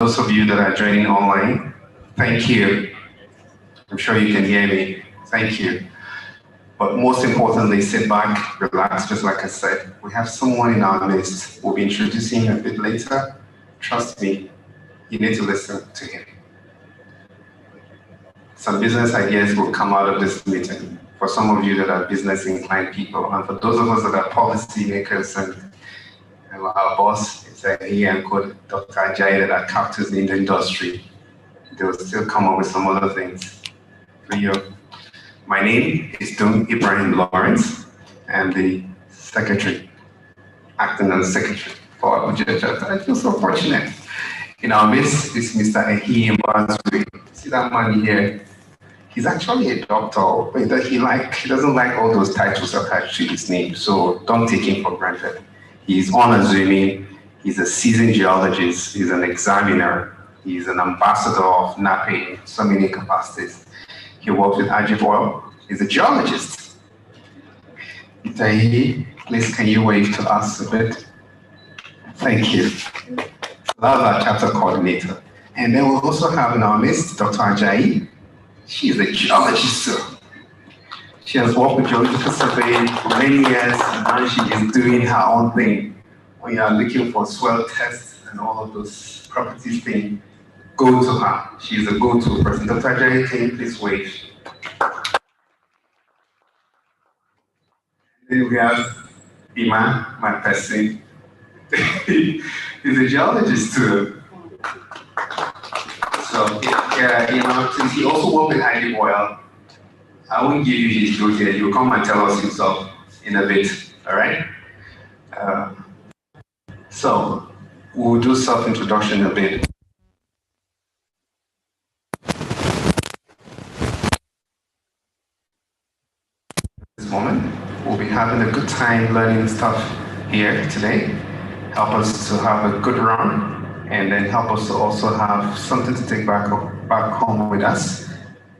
those of you that are joining online, thank you. I'm sure you can hear me. Thank you. But most importantly, sit back, relax, just like I said. We have someone in our midst. We'll be introducing him a bit later. Trust me, you need to listen to him. Some business ideas will come out of this meeting for some of you that are business-inclined people, and for those of us that are policy makers and our boss is here and called Dr. Ajayi that are captors in the industry. They will still come up with some other things for you. My name is Dun Ibrahim Lawrence. I'm the secretary, acting as secretary for Abuja chapter. I feel so fortunate. In our midst is Mr. Ehim Bazui. See that man here? He's actually a doctor, but he doesn't like all those titles attached to his name, so don't take him for granted. He's unassuming, he's a seasoned geologist, he's an examiner, he's an ambassador of NAPE in so many capacities. He works with Ajib Oil, he's a geologist. Itayi, please can you wave to us a bit? Thank you. That's our chapter coordinator. And then we'll also have in our midst Dr. Ajayi. She's a geologist too. She has worked with geological surveying for many years, and now she is doing her own thing. When you are looking for swell tests and all of those properties things, go to her. She's a go-to person. Dr. Ajayi, can you please wait? Then we have Ima, my person. He's a geologist too. So, since he also worked with Highly Oil, I won't give you his joke here. He'll come and tell us himself in a bit, all right? So, we'll do self-introduction a bit. This moment, we'll be having a good time learning stuff here today. Help us to have a good run, and then help us to also have something to take back home with us,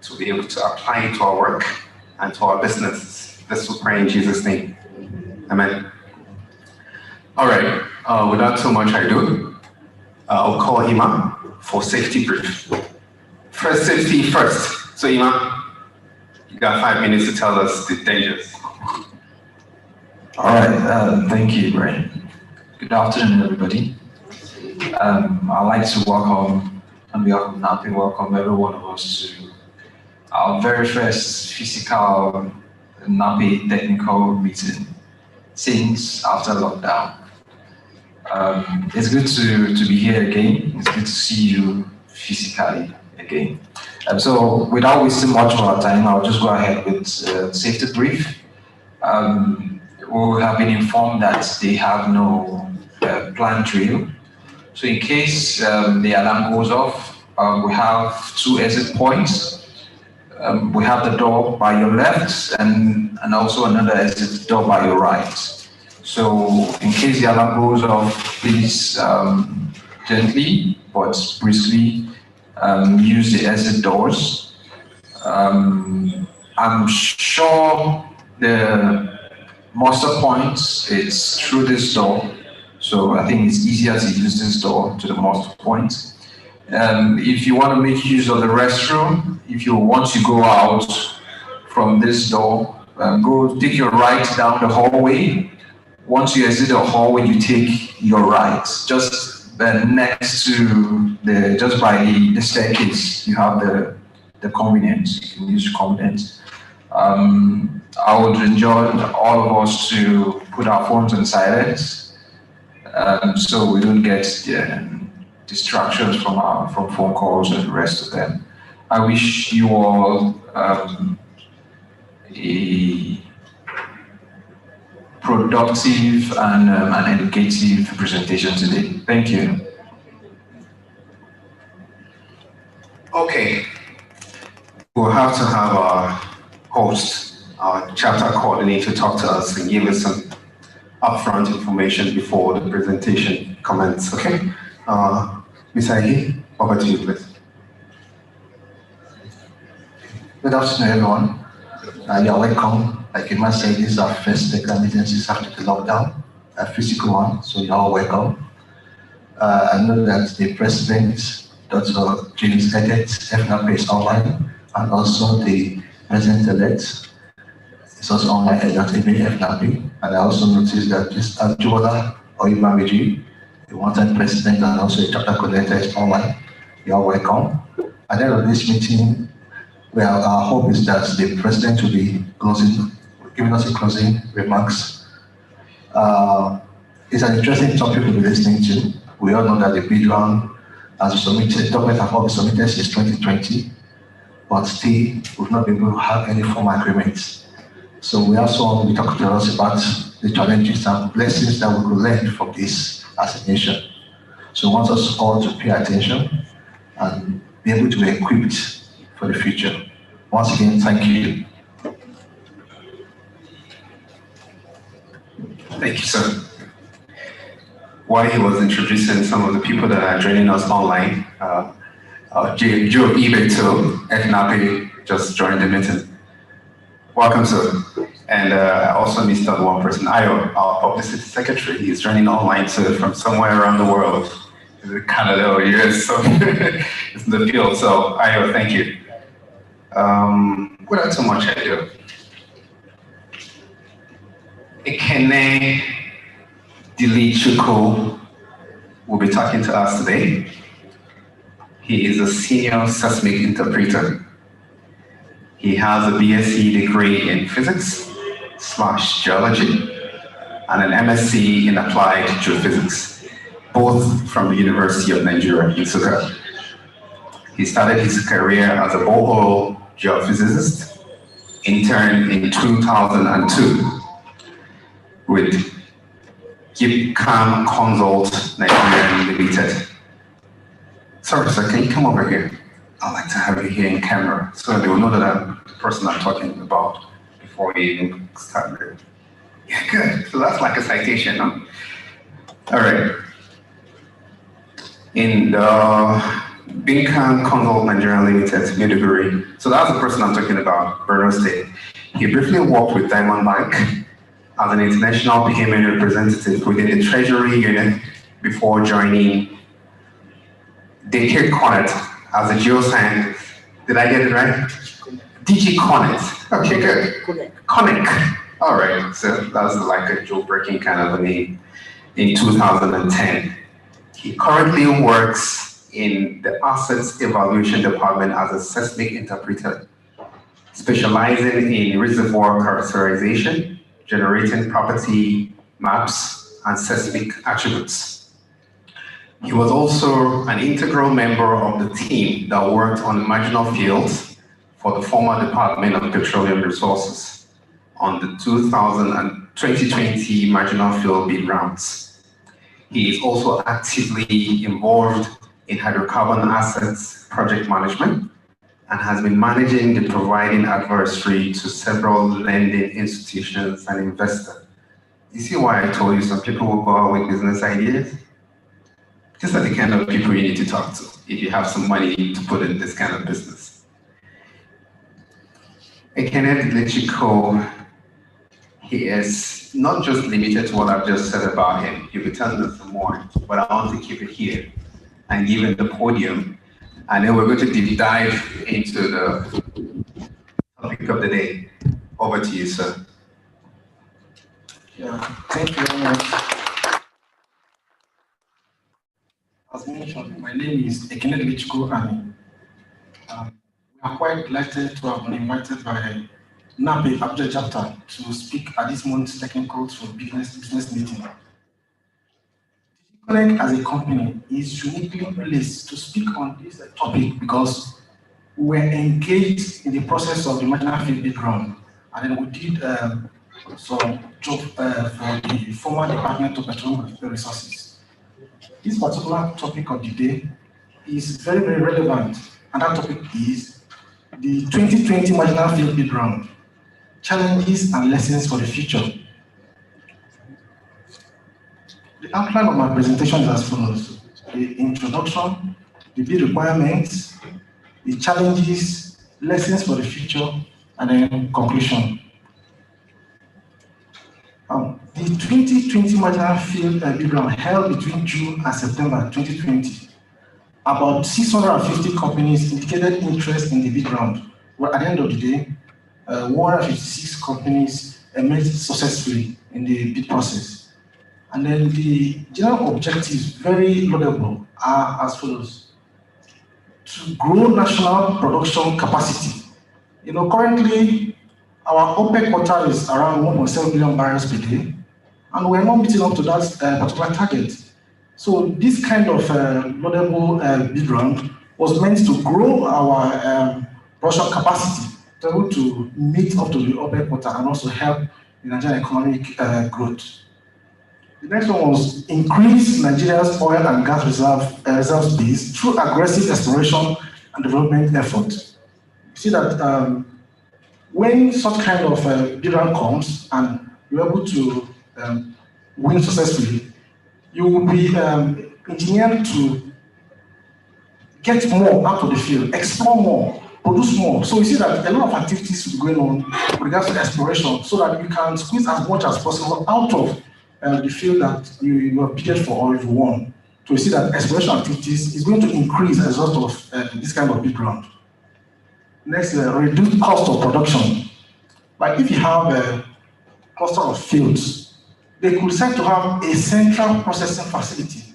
to be able to apply it to our work and to our business. Let's pray in Jesus' name. Amen. All right, without too much ado, I'll call Ima for safety brief. First, safety first. So Ima, you got 5 minutes to tell us the dangers. All right, thank you, Brian. Good afternoon, everybody. I'd like to welcome, on behalf of NAPE, welcome every one of us to our very first physical NAPE technical meeting since after lockdown. It's good to be here again. It's good to see you physically again. So without wasting much of our time, I'll just go ahead with safety brief. We have been informed that they have no planned drill. So in case the alarm goes off, we have 2 exit points. We have the door by your left and also another exit door by your right. So in case the alarm goes off, please gently but briskly use the exit doors. I'm sure the muster point is through this door. So I think it's easier to use this door to the muster point. If you want to make use of the restroom, if you want to go out from this door, go take your right down the hallway. Once you exit the hallway, you take your right. Just next to just by the staircase, you have the convenience. You can use convenience. I would enjoy all of us to put our phones on silent, so we don't get distractions from phone calls and the rest of them. I wish you all a productive and an educative presentation today. Thank you. Okay, we'll have to have our host, our chapter coordinator, talk to us and give us some upfront information before the presentation commences, okay? Ms. Agi, over to you, please. Good afternoon, everyone. You're welcome. Like Emma said, this is our first technical meeting since after the lockdown, a physical one, so you're all welcome. I know that the president, Dr. Geoscientist, FNAP is online, and also the president-elect is also online at FNAP. And I also noticed that this Abuja Oyibamiji, the one-time president and also a chapter coordinator, is online. You are welcome. At the end of this meeting, well, our hope is that the president will be giving us a closing remarks. It's an interesting topic we'll be listening to. We all know that the bid round has submitted, documents have all been submitted since 2020, but still we've not been able to have any formal agreements. So we also want to be talking to us about the challenges and lessons that we could learn from this as a nation. So I want us all to pay attention and be able to be equipped for the future. Once again, thank you. Thank you, sir. While he was introducing some of the people that are joining us online, Joe Ibeto, FNAP, just joined the meeting. Welcome, sir. And I also missed out one person, Ayo, our publicity secretary. He's joining online too from somewhere around the world, Canada or US, so it's in the field. So Ayo, thank you. Without too much ado, Ekenedilichukwu will be talking to us today. He is a senior seismic interpreter. He has a BSc degree in physics/geology and an MSc in applied geophysics, both from the University of Nigeria in Nsukka. He started his career as a borehole geophysicist, interned in 2002 with Degeconek Consult Nigeria Limited. Sorry, sir, can you come over here? I'd like to have you here in camera so they will know that I'm the person I'm talking about before we even start. Yeah, good. So that's like a citation, no? All right. In the Degeconek Consult Nigeria Limited, Maiduguri. So that's the person I'm talking about, Borno State. He briefly worked with Diamond Bank as an international payment representative within the Treasury unit before joining Degeconek as a geoscientist. Did I get it right? Degeconek. Okay, good. Conek. All right. So that's like a jail-breaking kind of a name. In 2010, he currently works in the Assets Evaluation Department as a seismic interpreter, specializing in reservoir characterization, generating property maps, and seismic attributes. He was also an integral member of the team that worked on marginal fields for the former Department of Petroleum Resources on the 2020 Marginal Field Bid Rounds. He is also actively involved in hydrocarbon assets project management and has been managing the providing advisory to several lending institutions and investors. You see why I told you some people will go out with business ideas? These are the kind of people you need to talk to if you have some money to put in this kind of business. Ekenedilichukwu, he is not just limited to what I've just said about him. He'll be telling us some more, but I want to keep it here and give him the podium. And then we're going to deep dive into the topic of the day. Over to you, sir. Yeah, thank you very much. As mentioned, my name is Ekenedilichukwu, and we are quite delighted to have been invited by NAPE Abuja chapter to speak at this month's technical for business meeting. Degeconek as a company is uniquely placed to speak on this topic because we were engaged in the process of the Marginal Field Bid Round, and then we did some job for the former Department of Petroleum Resources. This particular topic of the day is very, very relevant, and that topic is the 2020 Marginal Field Bid Round, challenges and lessons for the future. The outline of my presentation is as follows: the introduction, the bid requirements, the challenges, lessons for the future, and then conclusion. The 2020 Marginal Field Bid Round held between June and September 2020. About 650 companies indicated interest in the bid round. Well, at the end of the day, 156 companies emerged successfully in the bid process. And then the general objectives, very laudable, are as follows: to grow national production capacity. Currently, our OPEC quota is around 1.7 billion barrels per day, and we're not meeting up to that particular target. So this kind of laudable bid round was meant to grow our production capacity to be able to meet up to the OPEC quota and also help the Nigerian economic growth. The next one was increase Nigeria's oil and gas reserves base through aggressive exploration and development efforts. You see that when such kind of bid round comes and you're able to win successfully, you will be engineered to get more out of the field, explore more, produce more. So you see that a lot of activities will be going on with regards to exploration so that you can squeeze as much as possible out of the field that you have bid for or you won. So you see that exploration activities is going to increase as a result of this kind of bid round. Next, reduce cost of production. Like if you have a cluster of fields, they could decide to have a central processing facility,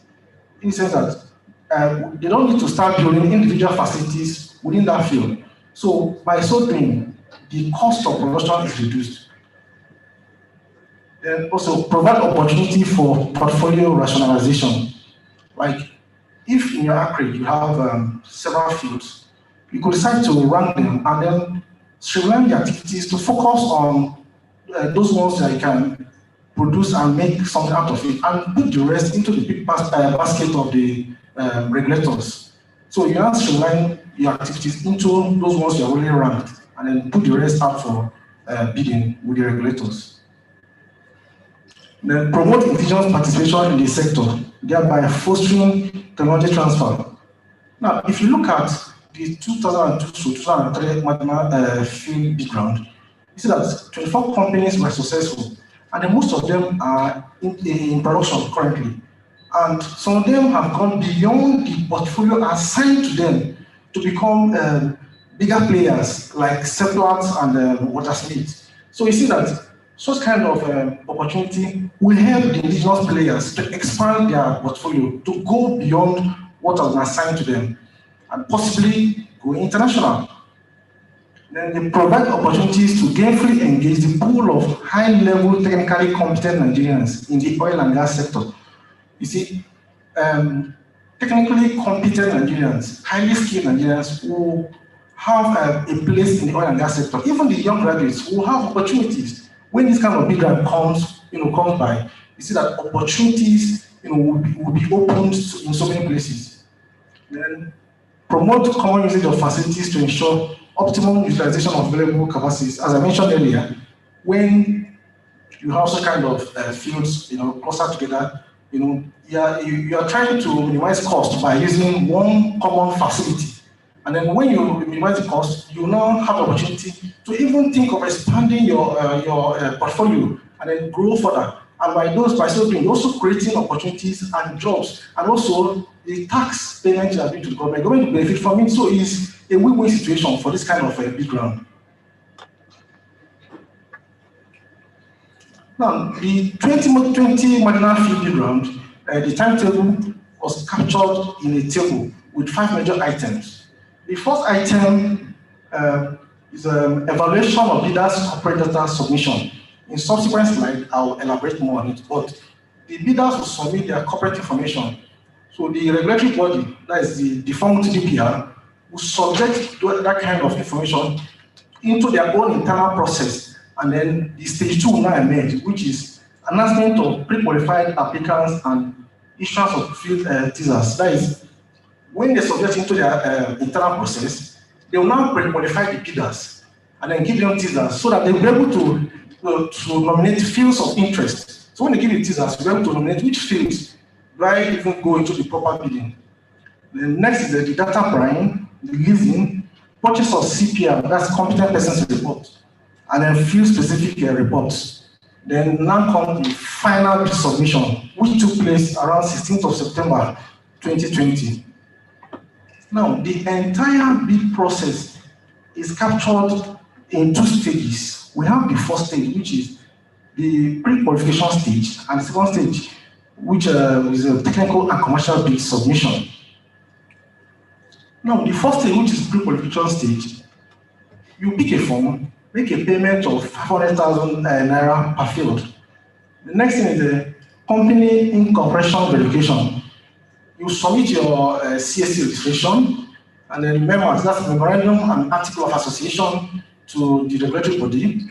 in the sense that they don't need to start building individual facilities within that field. So by so doing, the cost of production is reduced. Then also provide opportunity for portfolio rationalization. Like if in your acreage you have several fields, you could decide to rank them and then streamline the activities to focus on those ones that you can produce and make something out of it, and put the rest into the big basket of the regulators. So you have to streamline your activities into those ones you are already ranked, and then put the rest out for bidding with the regulators. Then promote indigenous participation in the sector, thereby fostering technology transfer. Now, if you look at the 2002 to 2003 Marginal Field Bid Round, you see that 24 companies were successful, and then most of them are in production currently. And some of them have gone beyond the portfolio assigned to them to become bigger players like Seplat and Watersmith. So you see that such kind of opportunity will help the indigenous players to expand their portfolio, to go beyond what has been assigned to them, and possibly go international. Then they provide opportunities to gainfully engage the pool of high-level, technically competent Nigerians in the oil and gas sector. You see, technically competent Nigerians, highly skilled Nigerians who have a place in the oil and gas sector, even the young graduates who have opportunities. When this kind of big round comes by, you see that opportunities, will be opened in so many places. Then promote common usage of facilities to ensure optimum utilization of available capacities. As I mentioned earlier, when you have such kind of fields, closer together, you are trying to minimize cost by using one common facility. And then when you minimize the cost, you now have the opportunity to even think of expanding your portfolio and then grow further. And by so doing, you're also creating opportunities and jobs, and also the tax payment you are doing to the government will benefit from it. So it's a win-win situation for this kind of big round. Now, the 2020 Marginal Field Bid Round, the timetable was captured in a table with 5 major items. The first item is evaluation of bidders' corporate data submission. In subsequent slides, I will elaborate more on it, but the bidders will submit their corporate information. So the regulatory body, that is the defunct DPR, will subject that kind of information into their own internal process, and then the stage 2 will now emerge, which is announcement of pre-qualified applicants and issuance of field teasers. That is, when they subject into their internal process, they will now pre-qualify the bidders and then give them teasers so that they will be able to nominate fields of interest. So when they give you teasers, you'll be able to nominate which fields do I even go into the proper bidding. Then next is the data prime, the leasing, purchase of CPR, that's competent persons report, and then field specific reports. Then now comes the final bid submission, which took place around 16th of September 2020. Now, the entire bid process is captured in 2 stages. We have the first stage, which is the pre-qualification stage, and the second stage, which is a technical and commercial bid submission. Now, the first stage, which is pre-qualification stage, you pick a form, make a payment of 500,000 naira per field. The next thing is the company incorporation verification. You submit your CSC registration, and then remember that's memorandum and article of association to the regulatory body.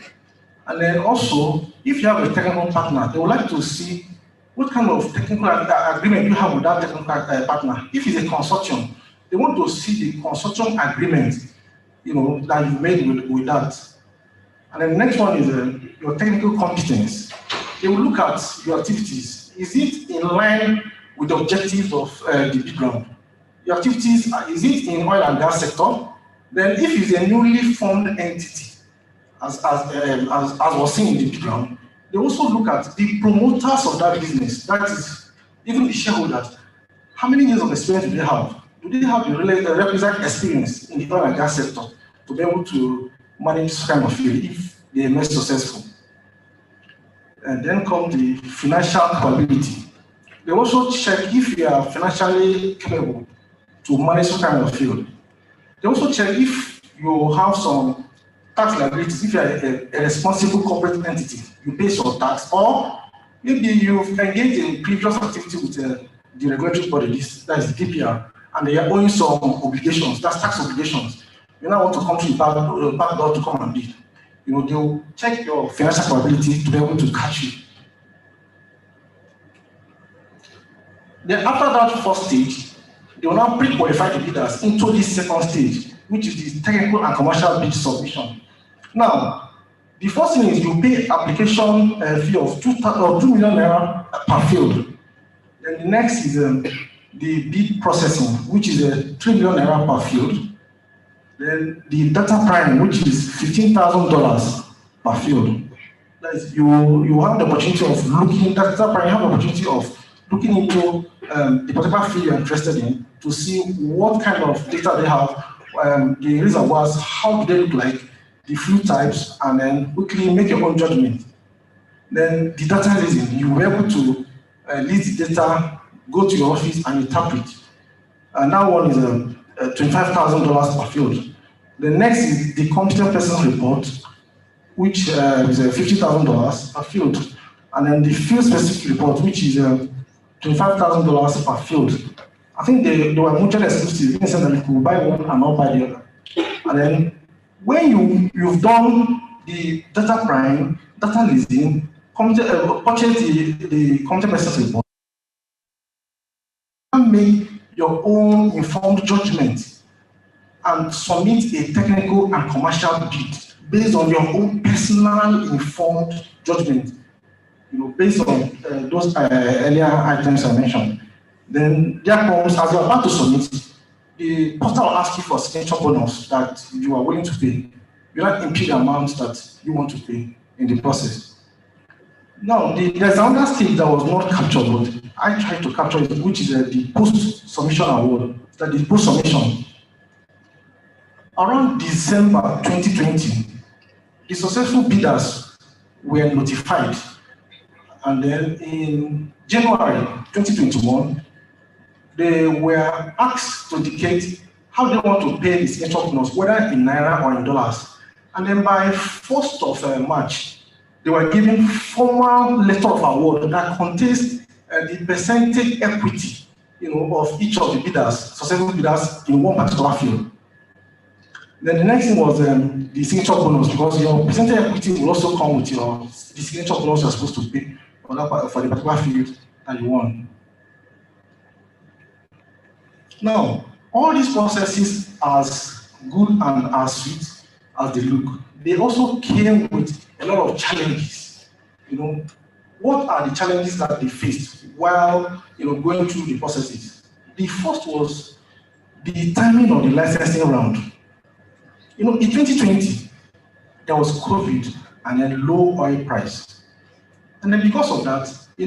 And then also, if you have a technical partner, they would like to see what kind of technical agreement you have with that technical partner. If it's a consortium, they want to see the consortium agreement, that you made with that. And then the next one is your technical competence. They will look at your activities. Is it in line with the objectives of the bid round? Your activities, is it in oil and gas sector? Then if it's a newly formed entity, as was seen in the bid round, they also look at the promoters of that business, that is, even the shareholders. How many years of experience do they have? Do they have the requisite experience in the oil and gas sector to be able to manage this kind of field if they are not successful? And then comes the financial capability. They also check if you are financially capable to manage some kind of field. They also check if you have some tax liabilities, if you are a responsible corporate entity, you pay some tax, or maybe you've engaged in previous activity with the regulatory body, that is the DPR, and they are owing some obligations, that's tax obligations. You now want to come to the back door to come and bid. They'll check your financial capability to be able to catch you. Then after that first stage, they will now pre-qualify the bidders into this second stage, which is the technical and commercial bid submission. Now, the first thing is you pay application fee of 2 million naira per field. Then the next is the bid processing, which is 3 million naira per field. Then the data prime, which is $15,000 per field. That is, you have the opportunity of looking, data prime, you have the opportunity of looking into the particular field you're interested in to see what kind of data they have, the reservoirs, how do they look like, the fluid types, and then quickly make your own judgment. Then the data leasing, you will be able to lease the data, go to your office and interpret. And that one is $25,000 per field. The next is the competent persons report, which is $50,000 per field. And then the field specific report, which is $25,000 per field. I think they were mutually exclusive in the sense that you could buy one and not buy the other. And then when you've done the data prime, data leasing, purchase the competent persons report, you can make your own informed judgment and submit a technical and commercial bid based on your own personal informed judgment, based on those earlier items I mentioned. Then there comes, as you're about to submit, the portal will ask you for signature bonus that you are willing to pay. You not impede the amount that you want to pay in the process. Now, there's another stage that was not captured, but I tried to capture it, which is the post-submission award, that is post-submission. Around December 2020, the successful bidders were notified. And then in January 2021, they were asked to indicate how they want to pay the signature bonus, whether in Naira or in dollars. And then by 1st of March, they were given formal letter of award that contains the percentage equity, of each of the bidders, successful bidders in one particular field. Then the next thing was the signature bonus, because your percentage equity will also come with the signature bonus you're supposed to pay for the particular field that you won. Now, all these processes, as good and as sweet as they look, they also came with a lot of challenges. What are the challenges that they faced while going through the processes? The first was the timing of the licensing round. In 2020, there was COVID and a low oil price. And then because of that, the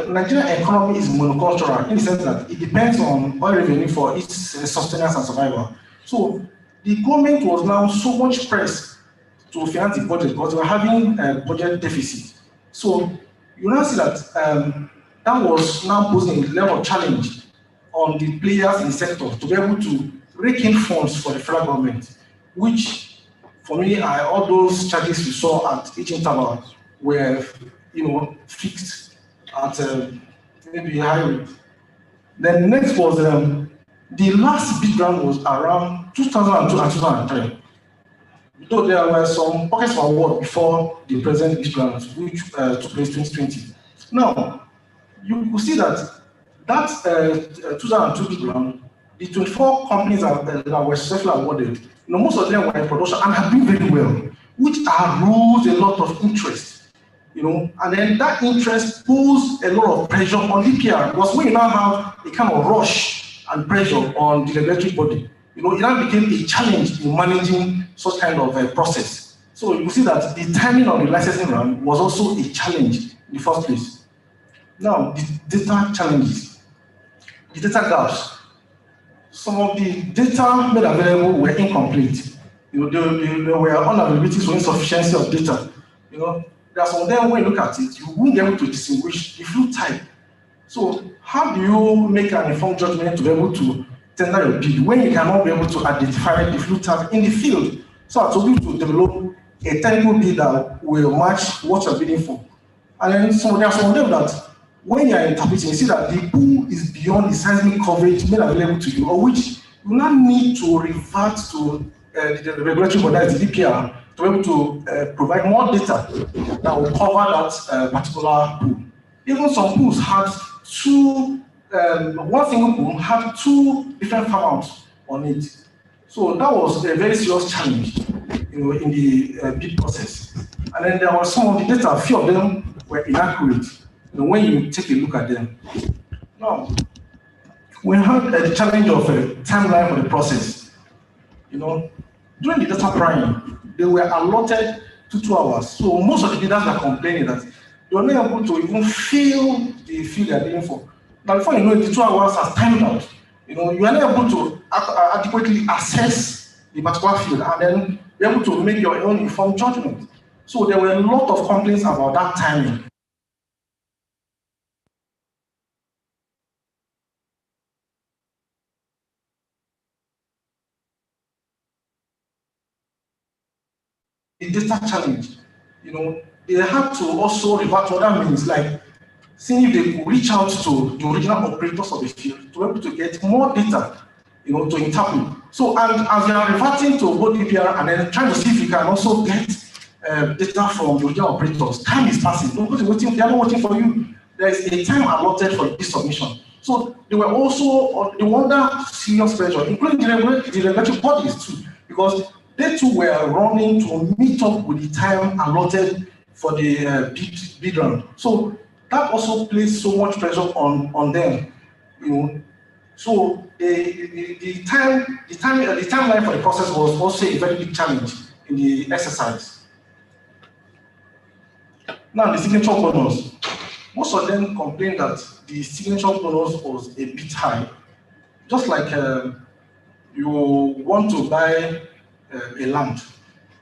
Nigerian economy is monocultural in the sense that it depends on oil revenue for its sustenance and survival. So the government was now so much pressed to finance the budget because they were having a budget deficit. So you now see that that was now posing a level of challenge on the players in the sector to be able to rake in funds for the federal government, which for me are all those charges you saw at each interval were fixed at maybe a high rate. Then next was the last bid round was around 2002 and 2003. Though there were some pockets of award before the present bid round, which took place 2020. Now, you will see that 2002 bid round, the 24 companies that were successfully awarded, most of them were in production and have been very well, which aroused a lot of interest. And then that interest posed a lot of pressure on DPR, because when you now have a kind of rush and pressure on the regulatory body, it now became a challenge in managing such kind of a process. So you see that the timing of the licensing round was also a challenge in the first place. Now, the data challenges, the data gaps. Some of the data made available were incomplete. There were unavailabilities or insufficiency of data. There are some of them when you look at it, you won't be able to distinguish the field type. So how do you make an informed judgment to be able to tender your bid when you cannot be able to identify the field type in the field? So I told you to develop a technical bid that will match what you're bidding for. And then there are some of them that when you're interpreting, you see that the pool is beyond the seismic coverage made available to you, or which you now need to revert to the regulatory body, that is the DPR, to be able to provide more data that will cover that particular pool. Even some pools had one single pool had two different farmouts on it. So that was a very serious challenge, in the bid process. And then there were some of the data, a few of them were inaccurate, when you take a look at them. Now, we had the challenge of a timeline for the process. During the data priming, they were allotted to 2 hours. So most of the bidders are complaining that they were not able to even fill the field they are bidding for. Now, before you know it, the 2 hours has timed out. You are not able to adequately assess the particular field and then be able to make your own informed judgment. So there were a lot of complaints about that timing. The data challenge, they had to also revert to other means, like seeing if they could reach out to the original operators of the field to be able to get more data, to interpret. So, and as you are reverting to both DPR and then trying to see if you can also get data from the original operators, time is passing. Nobody waiting, they are not waiting for you. There is a time allotted for this submission. So they were also under serious pressure, including the regulatory bodies too, because they too were running to meet up with the time allotted for the bid round. So that also placed so much pressure on them. So the timeline for the process was also a very big challenge in the exercise. Now the signature bonus. Most of them complained that the signature bonus was a bit high. Just like you want to buy a land,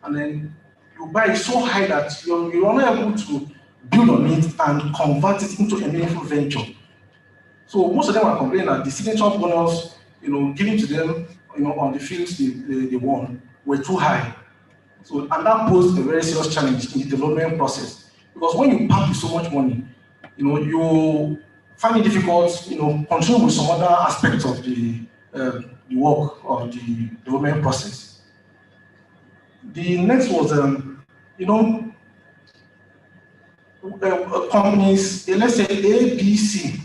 and then you buy it so high that you're not able to build on it and convert it into a meaningful venture. So most of them are complaining that the signature bonus, given to them, on the fields they won, were too high. So, and that posed a very serious challenge in the development process, because when you pack with so much money, you find it difficult, continue with some other aspects of the work of the development process. The next was, companies, let's say A, B, C,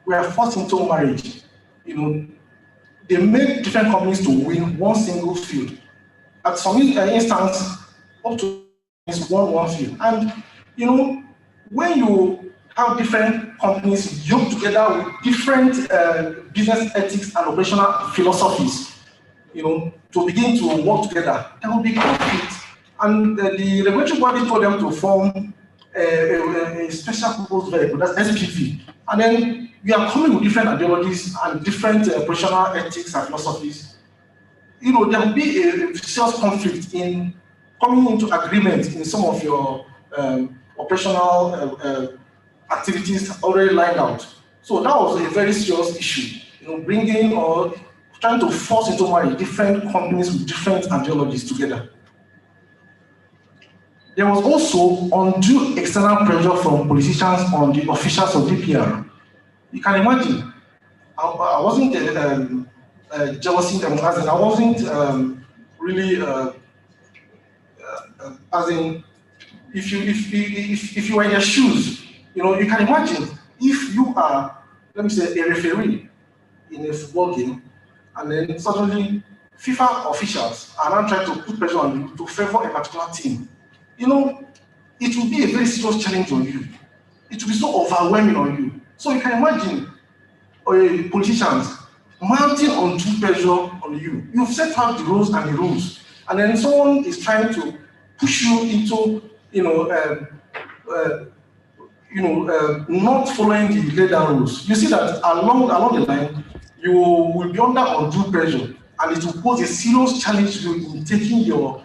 were forced into marriage. They made different companies to win one single field. At some instance, up to one field. And, when you have different companies yoked together with different business ethics and operational philosophies, to begin to work together, there will be conflict. And the regulatory body told them to form a special purpose vehicle, that's SPV. And then we are coming with different ideologies and different operational ethics and philosophies. There will be a serious conflict in coming into agreement in some of your operational activities already lined out. So that was a very serious issue, bringing or trying to force into marriage different companies with different ideologies together. There was also undue external pressure from politicians on the officials of DPR. You can imagine, I wasn't jealousy, as in I wasn't really, as in, if you were in their shoes, you can imagine if you are, let me say, a referee in a football game, and then suddenly FIFA officials are now trying to put pressure on you to favor a particular team. It will be a very serious challenge on you. It will be so overwhelming on you. So you can imagine politicians mounting undue pressure on you. You've set out the rules, and then someone is trying to push you into, not following the laid down rules. You see that along the line, you will be under undue pressure, and it will pose a serious challenge to you in taking your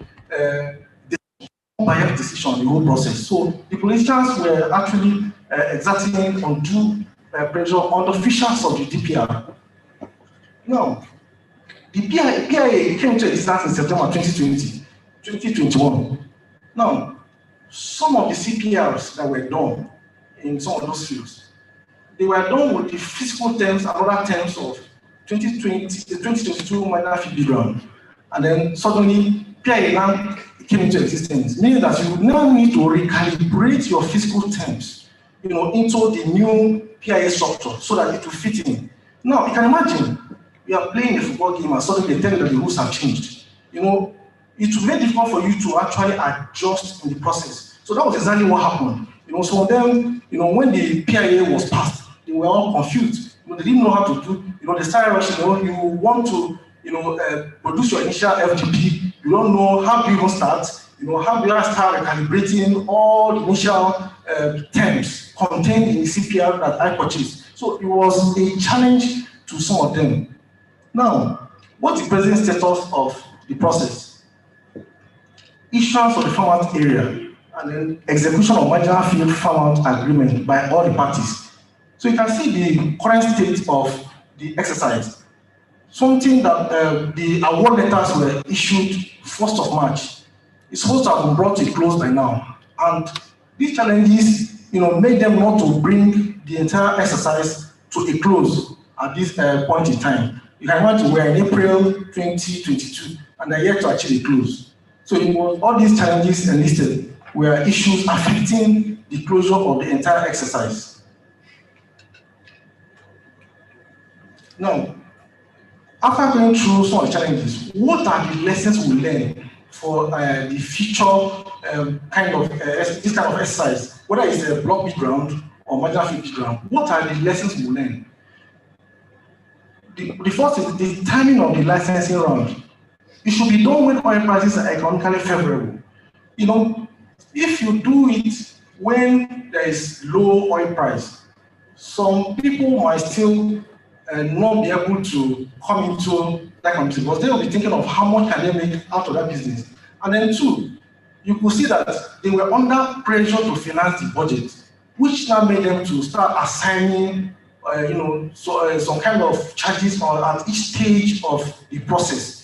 biased decision in the whole process. So the politicians were actually exerting undue pressure on the officials of the DPR. Now, the PIA came to existence in September 2021. Now, some of the CPRs that were done in some of those fields, they were done with the physical terms and other terms of 2022 Marginal Field Bid Round. And then suddenly, PIA now came into existence, meaning that you now need to recalibrate your physical terms, into the new PIA structure so that it will fit in. Now, you can imagine, you are playing a football game and suddenly they tell you that the rules have changed. It will be very difficult for you to actually adjust in the process. So that was exactly what happened. So then, when the PIA was passed, they were all confused. They didn't know how to do. They started rushing. You want to, produce your initial FGP. You don't know how do you even start. How do you start recalibrating all the initial terms contained in the CPR that I purchased. So it was a challenge to some of them. Now, what's the present status of the process? Issuance of the farm-out area and then execution of marginal field farm-out agreement by all the parties. So you can see the current state of the exercise. Something that the award letters were issued 1st of March. It's supposed to have been brought to a close by now. And these challenges, made them not to bring the entire exercise to a close at this point in time. You can imagine we're in April 2022 and they're yet to achieve a close. So it was all these challenges enlisted were issues affecting the closure of the entire exercise. Now, after going through some of the challenges, what are the lessons we learn for the future this kind of exercise, whether it's a block bid round or marginal field bid round? What are the lessons we learn? The first is the timing of the licensing round. It should be done when oil prices are economically favorable. If you do it when there is low oil price, some people might still not be able to come into that company because they will be thinking of how much can they make out of that business. And then two, you could see that they were under pressure to finance the budget, which now made them to start assigning some kind of charges at each stage of the process.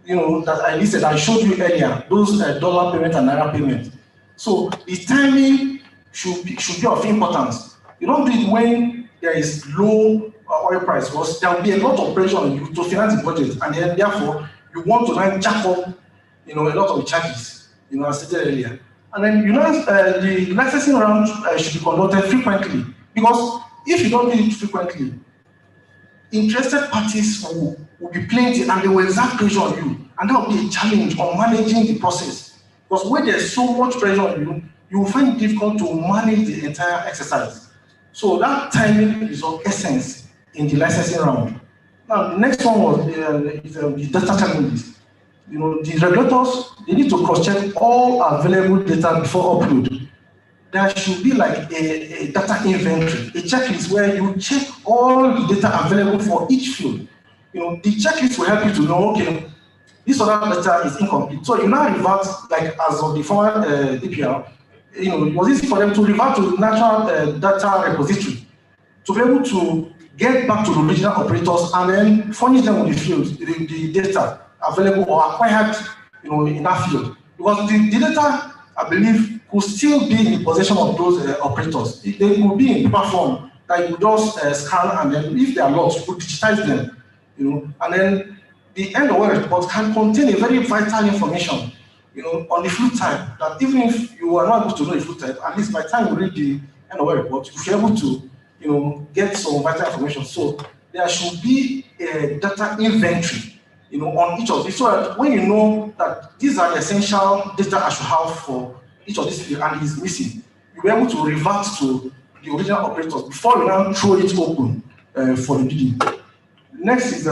That I listed, I showed you earlier, those dollar payment and naira payment. So the timing should be of importance. You don't do it when there is low oil price, because there will be a lot of pressure on you to finance the budget, and then therefore you want to then jack up, a lot of charges, as stated earlier. And then the licensing round should be conducted frequently, because if you don't do it frequently, interested parties will be plenty and they will exert pressure on you, and that will be a challenge on managing the process. Because when there's so much pressure on you, you will find it difficult to manage the entire exercise. So that timing is of essence in the licensing round. Now, the next one was the data challenges. The regulators, they need to cross-check all available data before upload. there should be like a data inventory, a checklist where you check all the data available for each field. You know, the checklist will help you to know, okay, this other data is incomplete. So you now revert, like as of the former DPR, you know, it was easy for them to revert to the natural data repository to be able to get back to the original operators and then furnish them with the fields, the data available or acquired, you know, in that field. Because the data, I believe, could still be in possession of those operators. They could be in paper form that you just scan, and then if they are lost, you could digitize them, you know, and then the end of the report can contain a very vital information, you know, on the field type, that even if you are not able to know the field type, at least by the time you read the end of the report, you'll be able to, you know, get some vital information. So there should be a data inventory, you know, on each of these, so that when you know that these are the essential data I should have for each of these fields and is missing, you'll be able to revert to the original operators before you now throw it open for the bidding. Next is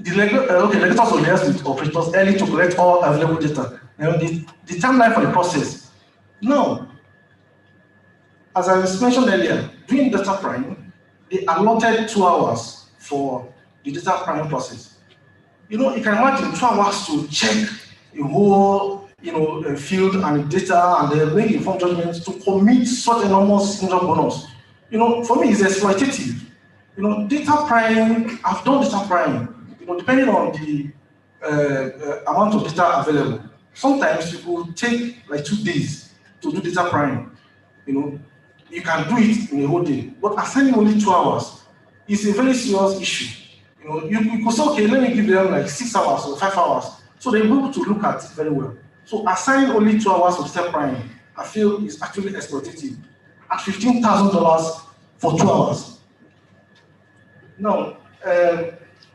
the regulators will liaise with operators early to collect all available data. And the timeline for the process. Now, as I mentioned earlier, during data priming, they allotted 2 hours for the data priming process. You know, you can imagine 2 hours to check a whole, you know, field and data and then make informed judgments to commit such enormous signature bonus. You know, for me, it's exploitative. You know, data priming, I've done data priming, you know, depending on the amount of data available. Sometimes people take like 2 days to do data priming. You know, you can do it in a whole day, but assigning only 2 hours is a very serious issue. You know, you could say, okay, let me give them like 6 hours or 5 hours, so they're able to look at it very well. So assigning only 2 hours of data priming, I feel is actually exploitative at $15,000 for 2 hours. Now,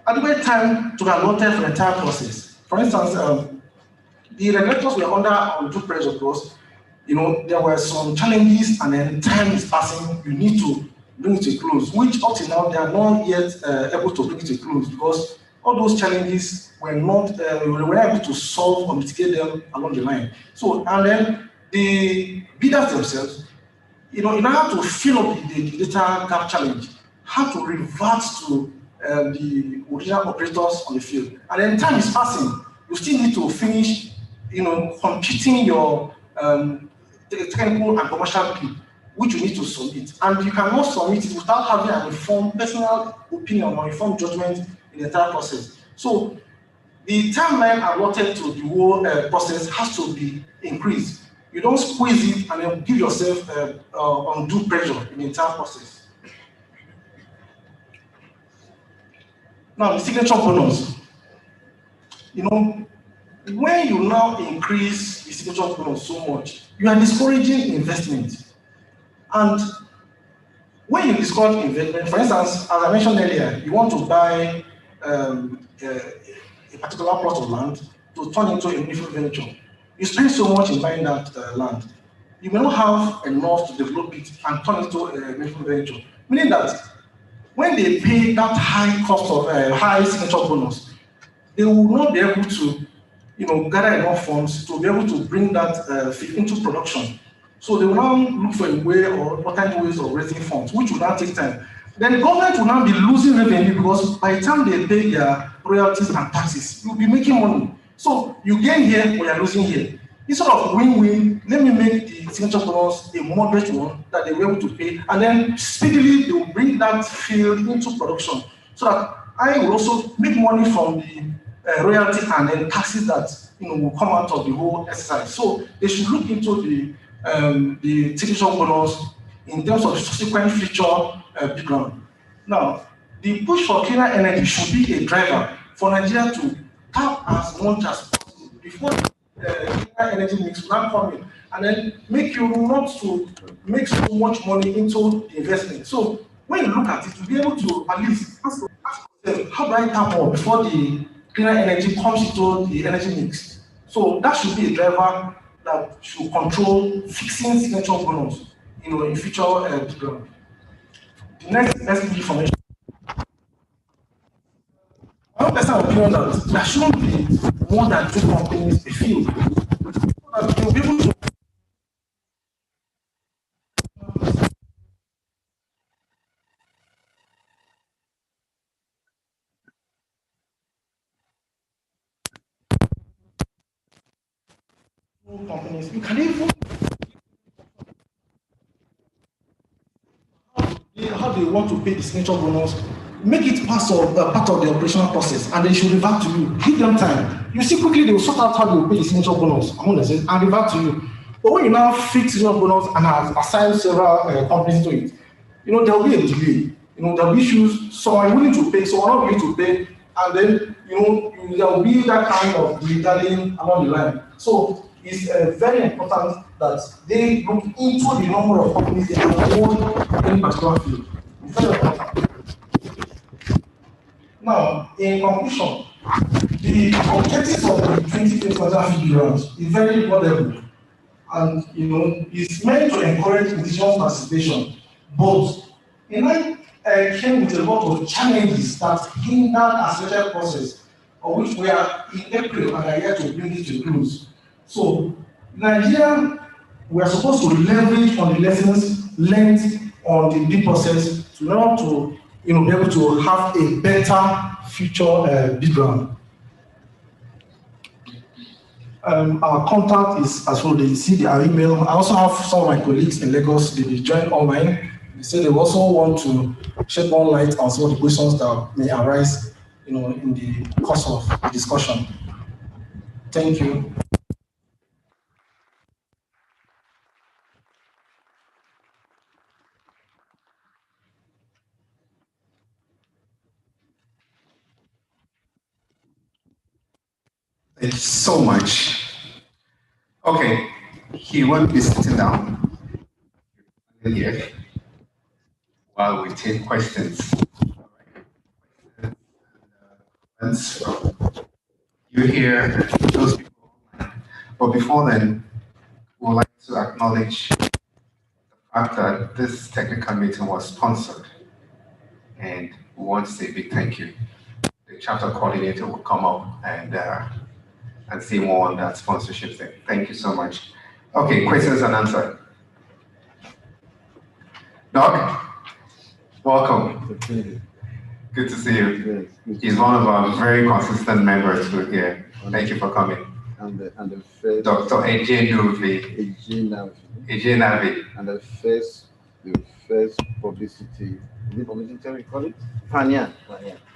adequate time to be allotted for the entire process. For instance, the regulators were under undue pressure because, you know, there were some challenges and then time is passing, you need to bring it to a close, which up to now they are not yet able to bring it to a close because all those challenges were not, we were able to solve or mitigate them along the line. So, and then the bidders themselves, you know, in order to fill up the data gap challenge, have to revert to the original operators on the field. And then time is passing, you still need to finish, you know, computing your technical and commercial bid, which you need to submit. And you cannot submit it without having an informed personal opinion or informed judgment in the entire process. So the timeline allotted to the whole process has to be increased. You don't squeeze it and then give yourself undue pressure in the entire process. Now, the signature bonus. You know, when you now increase the signature bonus so much, you are discouraging investment. And when you discourage investment, for instance, as I mentioned earlier, you want to buy a particular plot of land to turn into a meaningful venture. You spend so much in buying that land, you may not have enough to develop it and turn it into a meaningful venture. Meaning that when they pay that high cost of high signature bonus, they will not be able to, you know, gather enough funds to be able to bring that into production. So they will now look for a way or alternate ways of raising funds, which will now take time. Then the government will now be losing revenue because by the time they pay their royalties and taxes, you'll be making money. So you gain here or you're losing here. Instead of win-win, let me make the signature bonus a moderate one that they were able to pay, and then speedily they will bring that field into production so that I will also make money from the royalty and then taxes that, you know, will come out of the whole exercise. So they should look into the signature bonus in terms of subsequent future bid round. Now, the push for cleaner energy should be a driver for Nigeria to tap as much as possible before cleaner energy mix will not come in, and then make you not to make so much money into the investment. So when you look at it, you'll be able to at least ask yourself, how do I tap more before the cleaner energy comes into the energy mix? So that should be a driver that should control fixing signature bonus, you know, in future bid round. The next information. My personal opinion that there shouldn't be more than 2 companies a field. So that you'll be able to companies, you can even how they want to pay the signature bonus, make it part of the operational process, and they should revert to you. Give them time. You see quickly they will sort out how they will pay the signature bonus and revert to you. But when you now fix signature bonus and have assigned several companies to it, there will be a delay. There will be issues. Some are willing to pay, some are not willing to pay, and then there will be that kind of dilly-dallying along the line. So it's very important that they look into the number of companies they have owned in particular field. It's very important. Now, in conclusion, the objectives of the 2020 Field Round is very laudable, and it's meant to encourage indigenous participation, but it came with a lot of challenges that hindered the accelerated process, of which we are in April and are here to bring it to a close. So, Nigeria, we are supposed to leverage on the lessons learned on the bid process to learn to be able to have a better future bid round. Our contact is as well. They see our email. I also have some of my colleagues in Lagos. They will join online. They say they also want to shed more light on some of the questions that may arise, in the course of the discussion. Thank you. Thank you so much. Okay, he won't be sitting down here while we take questions. You hear those people online. But before then, we would like to acknowledge the fact that this technical meeting was sponsored, and we want to say a big thank you. The chapter coordinator will come up and say more on that sponsorship thing. Thank you so much. Okay, questions and answers. Doc, welcome. Good to see you. He's one of our very consistent members here. Thank you for coming. And the first Dr. Ekenedilichukwu. And the first publicity. Is it publicity we call it? Pioneer.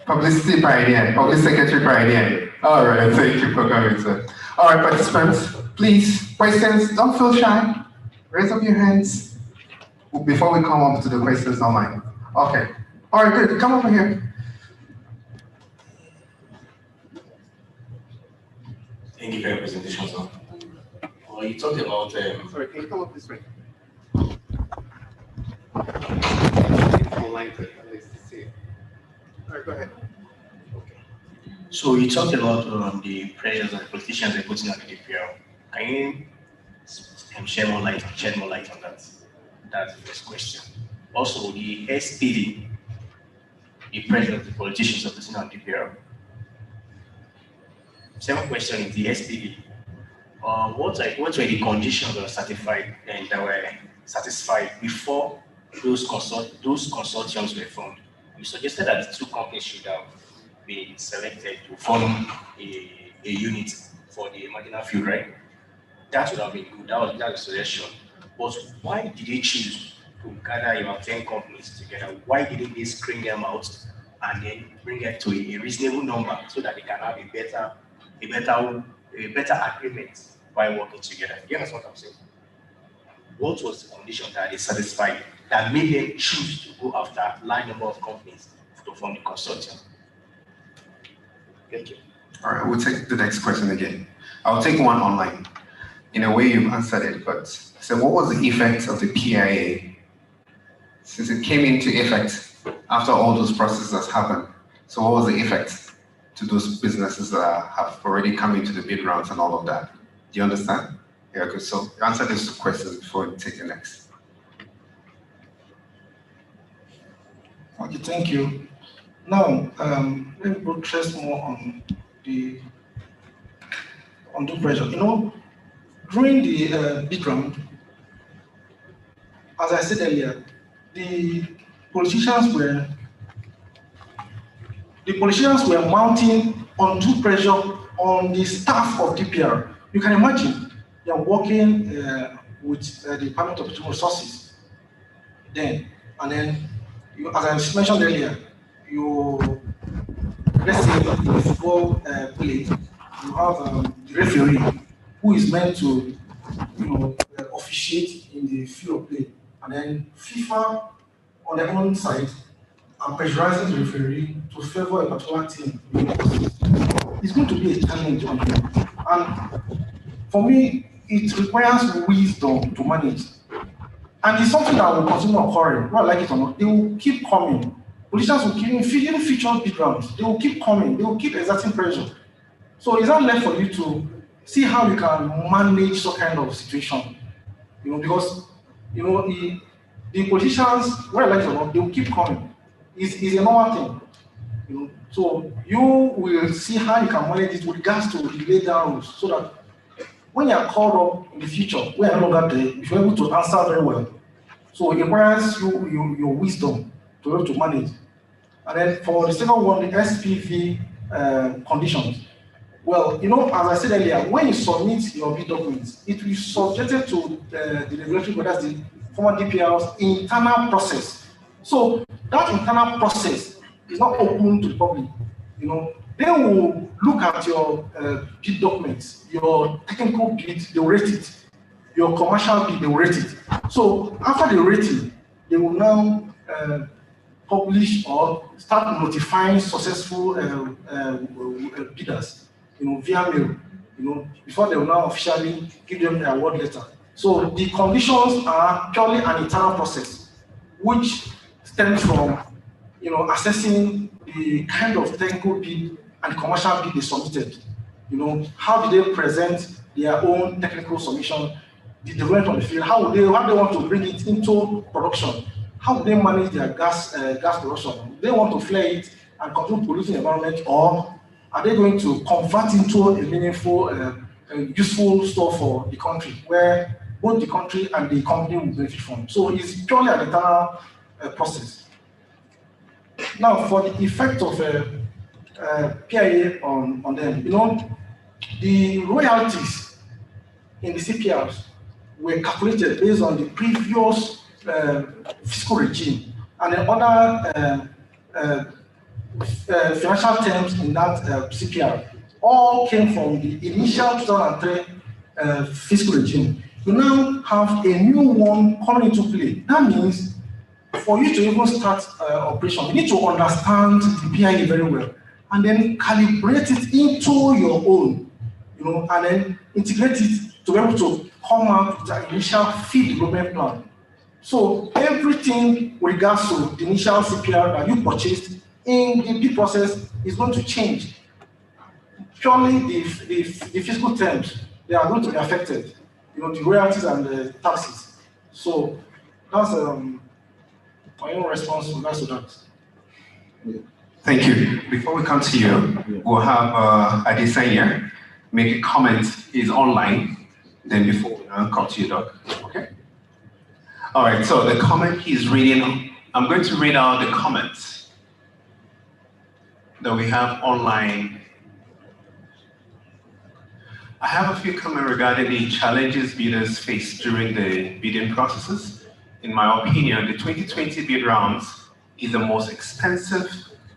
Publicity pioneer, public secretary pioneer. All right, thank you for coming, sir. All right, participants, please, questions, don't feel shy. Raise up your hands before we come up to the questions online. Okay. All right, good. Come over here. Thank you for your presentation, sir. You talked about... Sorry, can you come up this way? Online, please. All right, go ahead. Okay. So you talked about the pressures that politicians are putting on the DPR. Can you shed more light on that? That's the first question. Also, the SPD, the pressure the politicians are putting on DPR. Second question is the SPD. What were the conditions that were certified and that were satisfied before those consortiums were formed? You suggested that 2 companies should have been selected to form a unit for the marginal field, right? That would have been good. That was a suggestion. But why did they choose to gather about 10 companies together? Why didn't they screen them out and then bring it to a reasonable number so that they can have a better agreement by working together? You understand what I'm saying? What was the condition that they satisfied that made them choose to go after a large number of companies to form the consortium? Thank you. All right, we'll take the next question again. I'll take one online. In a way, you've answered it, but so what was the effect of the PIA since it came into effect after all those processes happened? So what was the effect to those businesses that have already come into the bid rounds and all of that? Do you understand? Yeah, good. So answer these 2 questions before we take the next. Okay, thank you. Now, let me stress more on the pressure. During the bid round, as I said earlier, the politicians were mounting undue pressure on the staff of DPR. You can imagine, then working with the Department of Human Resources. And then, as I mentioned earlier, let's say in the football play, you have the referee who is meant to, officiate in the field of play, and then FIFA on their own side are pressurizing the referee to favor a particular team. It's going to be a challenge on him, and for me, it requires wisdom to manage, and it's something that will continue occurring. Whether I like it or not, they will keep coming. Politicians will keep feature bid rounds. They will keep coming. They will keep exerting pressure. So it's not left for you to see how you can manage some kind of situation. Because the politicians, whether I like it or not, they will keep coming. It's a normal thing. So you will see how you can manage it with regards to the laid down rules, so that when you are called up in the future, when you are no longer there, you're able to answer very well. So it requires your wisdom to be able to manage. And then for the second one, the SPV conditions. Well, as I said earlier, when you submit your bid documents, it will be subjected to the regulatory body, that's the former DPR's internal process. So that internal process is not open to the public. They will look at your bid documents, your technical bid, they will rate it. Your commercial bid, they will rate it. So after the rating, they will now publish or start notifying successful bidders, via mail, before they will now officially give them the award letter. So the conditions are purely an internal process, which stems from, assessing the kind of technical bid and commercial bid they submitted. How do they present their own technical submission, the development on the field, how they want to bring it into production, how do they manage their gas production? Do they want to flare it and continue polluting the environment, or are they going to convert into a meaningful, useful store for the country, where both the country and the company will benefit from? So it's purely an internal process. Now, for the effect of PIA on them, the royalties in the CPRs were calculated based on the previous fiscal regime and the other financial terms in that CPR all came from the initial 2003 fiscal regime. You now have a new one coming into play. That means for you to even start operation, you need to understand the PIA very well and then calibrate it into your own, and then integrate it to be able to come out with an initial field development plan. So everything with regards to the initial CPR that you purchased in the bid process is going to change. Purely the fiscal terms, they are going to be affected, the royalties and the taxes. So that's my own response with regards to that. Thank you. Before we come to you, we'll have Adesanya make a comment. He's online. Then before we come to you, Doc. Okay? All right, so the comment he's reading, I'm going to read out the comments that we have online. I have a few comments regarding the challenges bidders face during the bidding processes. In my opinion, the 2020 bid rounds is the most expensive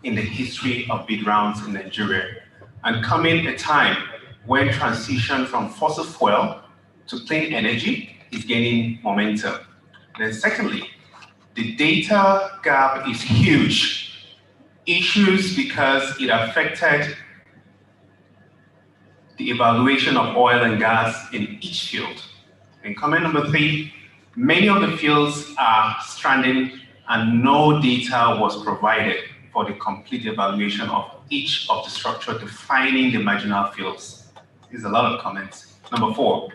in the history of bid rounds in Nigeria, and coming a time when transition from fossil fuel to clean energy is gaining momentum. Then secondly, the data gap is huge. Issues because it affected the evaluation of oil and gas in each field. And comment number 3, many of the fields are stranded and no data was provided for the complete evaluation of each of the structure defining the marginal fields. There's a lot of comments. Number 4,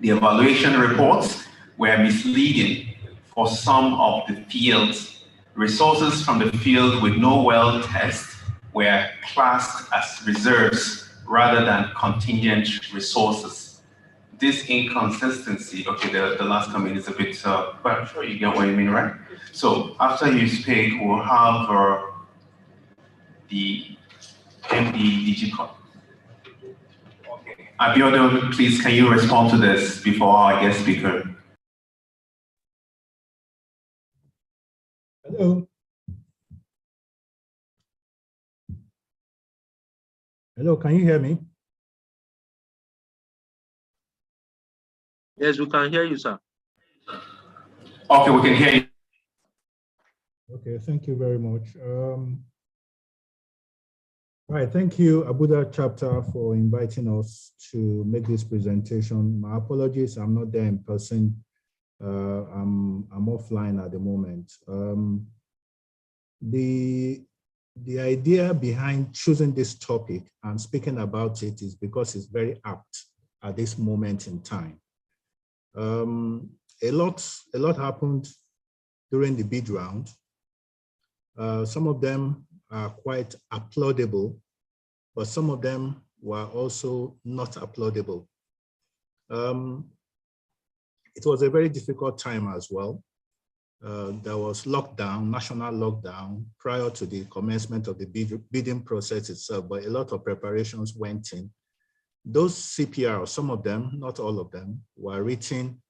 the evaluation reports were misleading for some of the fields. Resources from the field with no well test were classed as reserves rather than contingent resources. This inconsistency, okay, the last comment is a bit, but I'm sure you get what you mean, right? So after you speak, we'll have the MD Degeconek. Okay. Abiodun, please, can you respond to this before our guest speaker? Hello. Hello, can you hear me? Yes, we can hear you, sir. Okay, we can hear you. Okay, thank you very much. All right, thank you, Abuja chapter, for inviting us to make this presentation. My apologies, I'm not there in person. I'm offline at the moment. The idea behind choosing this topic and speaking about it is because it's very apt at this moment in time. A lot happened during the bid round. Some of them are quite applaudable, but some of them were also not applaudable. It was a very difficult time as well. There was lockdown, national lockdown, prior to the commencement of the bidding process itself, but a lot of preparations went in. Those CPR, some of them, not all of them, were written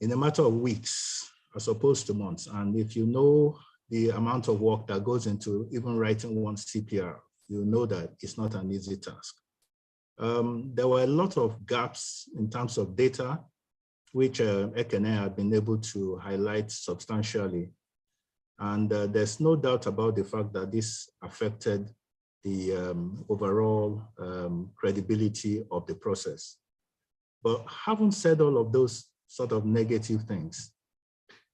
in a matter of weeks as opposed to months. And if you know the amount of work that goes into even writing one CPR, you know that it's not an easy task. There were a lot of gaps in terms of data, which Ekenedilichukwu had been able to highlight substantially. And there's no doubt about the fact that this affected the overall credibility of the process. But having said all of those sort of negative things,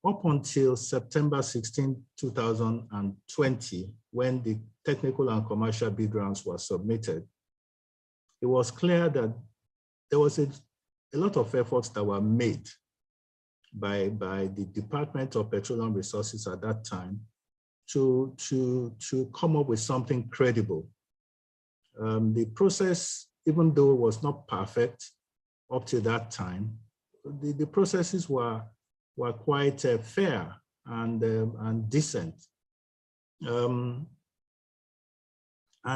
up until September 16, 2020, when the technical and commercial bid rounds were submitted, it was clear that there was a lot of efforts that were made by the Department of Petroleum Resources at that time to come up with something credible. The process, even though it was not perfect up to that time, the processes were quite fair and decent. And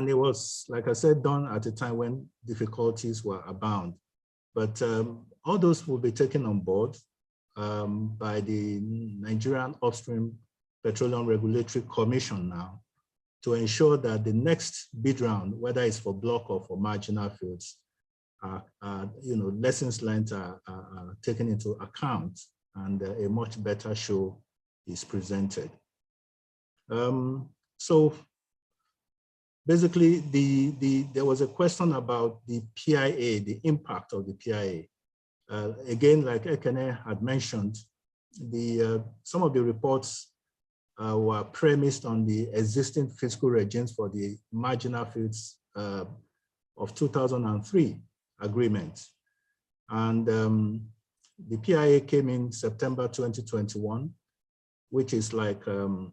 it was, like I said, done at a time when difficulties were abound. But all those will be taken on board by the Nigerian Upstream Petroleum Regulatory Commission now to ensure that the next bid round, whether it's for block or for marginal fields, lessons learned are taken into account and a much better show is presented. So basically, there was a question about the PIA, the impact of the PIA. Again, like Ekenedilichukwu had mentioned, some of the reports were premised on the existing fiscal regimes for the marginal fields of 2003 agreement. And the PIA came in September 2021, which is like a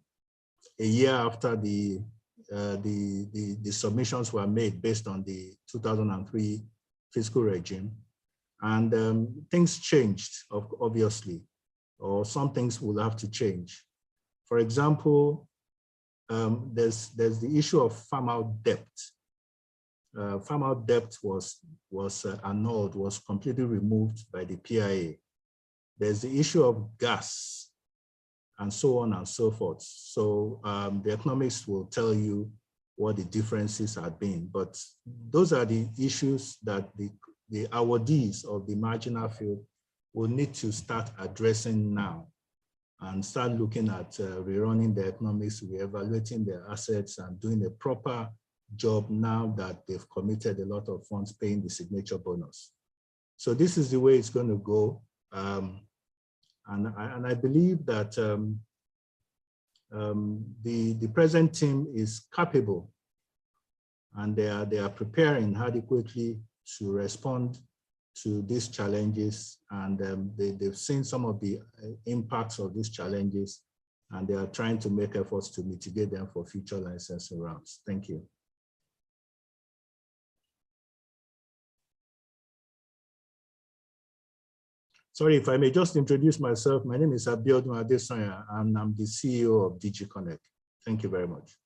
year after the submissions were made based on the 2003 fiscal regime. And things changed, obviously, or some things will have to change. For example, there's the issue of farm-out debt. Farm-out debt was annulled, was completely removed by the PIA. There's the issue of gas, and so on and so forth. So the economists will tell you what the differences have been, but those are the issues that the awardees of the marginal field will need to start addressing now and start looking at rerunning the economics, reevaluating their assets and doing a proper job now that they've committed a lot of funds paying the signature bonus. So this is the way it's going to go. And I believe that the present team is capable and they are preparing adequately to respond to these challenges, and they've seen some of the impacts of these challenges, and they are trying to make efforts to mitigate them for future licensing rounds. Thank you. Sorry, if I may just introduce myself. My name is Abiodun Adesanya, and I'm the CEO of Degeconek. Thank you very much.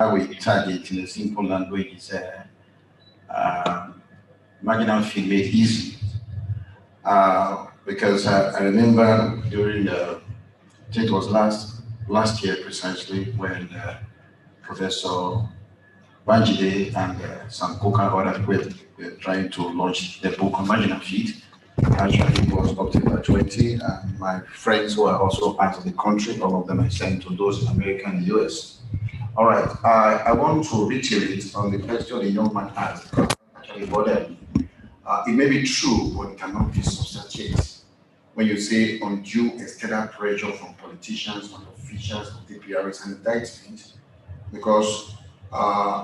we target in a simple language is marginal field made easy. Because I remember during I think it was last year precisely when Professor Banjide and some Koka and others were trying to launch the book on marginal field. Actually, it was October 20, and my friends who are also out of the country, all of them I sent to those in America and the US. All right, I want to reiterate on the question the young man asked, because actually bothered me. It may be true, but it cannot be substantiated. When you say undue external pressure from politicians and officials of DPR is an indictment, because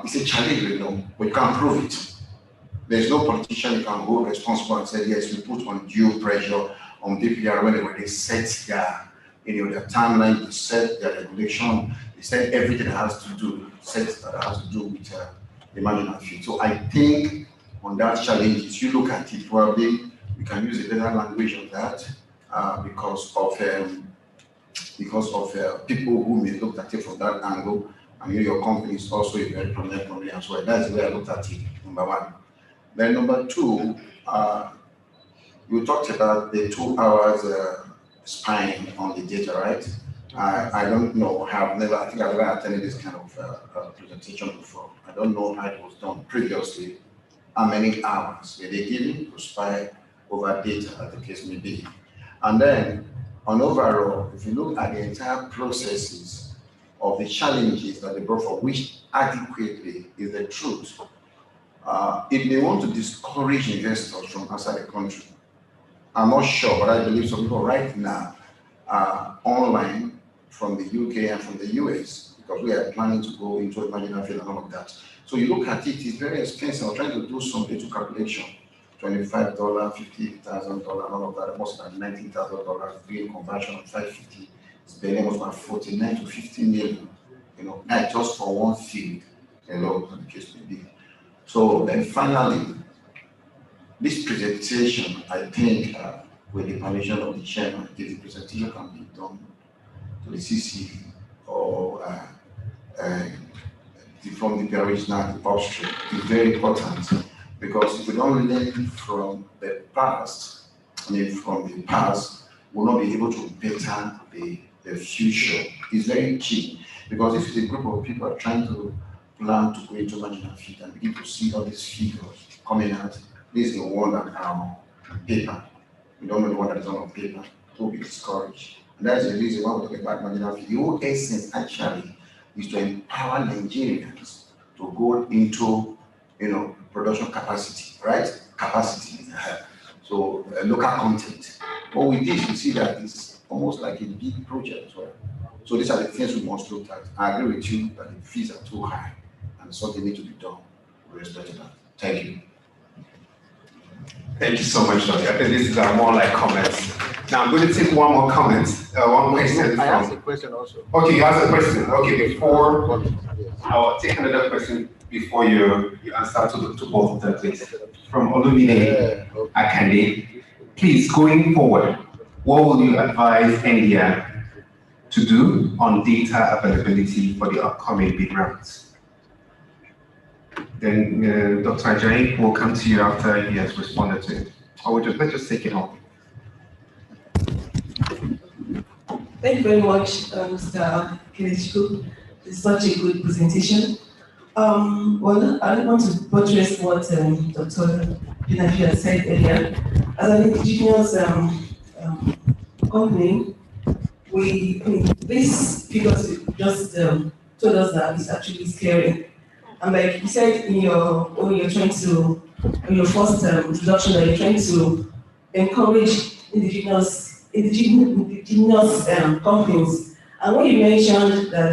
it's a challenge, you know, but you can't prove it. There's no politician you can hold responsible and say, yes, we put undue pressure on DPR when they set their, their timeline, they set their regulation, they set everything that has to do, with the marginal field. So I think on that challenge, if you look at it, probably we can use a better language of that because of people who may look at it from that angle. And your company is also a very prominent company as well. That's the way I looked at it, number one. Then number two, you talked about the 2 hours span on the data, right? I don't know, I think I've never attended this kind of presentation before. I don't know how it was done previously. How many hours were they given to spy over data, as the case may be? And then, on overall, if you look at the entire processes of the challenges that they brought for, which adequately is the truth, if they want to discourage investors from outside the country, I'm not sure, but I believe some people right now are online from the UK and from the US, because we are planning to go into a marginal field and all of that. So you look at it, it's very expensive. I'm trying to do some little calculation. $25, $50,000, all of that, almost like $19,000, doing conversion of 550, spending almost about 49 to 50 million, not just for one field, the case may be. So then finally, this presentation, I think, with the permission of the chairman, if the presentation can be done to the CC or from the PRH now the upstream, is very important, because if we don't learn from the past, we'll not be able to better the future. It's very key, because if a group of people are trying to plan to go into marginal field and begin to see all these figures coming out, this is the one that are on paper. We don't know the one that is not on paper, to be discouraged. And that's the reason why we're talking about marginal field. The whole essence actually is to empower Nigerians to go into, production capacity, right? Capacity. So local content. But with this, you see that it's almost like a big project as well. So these are the things we must look at. I agree with you that the fees are too high and something needs to be done with respect to that. Thank you. Thank you so much, Dr. I think this is more like comments. Now I'm going to take one more comment, one question. I asked a question also. Okay, you asked a question. Okay, before I'll take another question before you answer to both of them, please. From Olumide Akande, please, going forward, what will you advise India to do on data availability for the upcoming bid rounds? Then Dr. Ajayi will come to you after he has responded to it. Or let's just take it on. Thank you very much, Mr. Ekenedilichukwu. It's such a good presentation. Well, I want to buttress what Dr. Pinafi had said earlier. As an indigenous company, this figures just told us that it's actually scary. And like you said in your first introduction, that you're trying to encourage indigenous companies. And when you mentioned that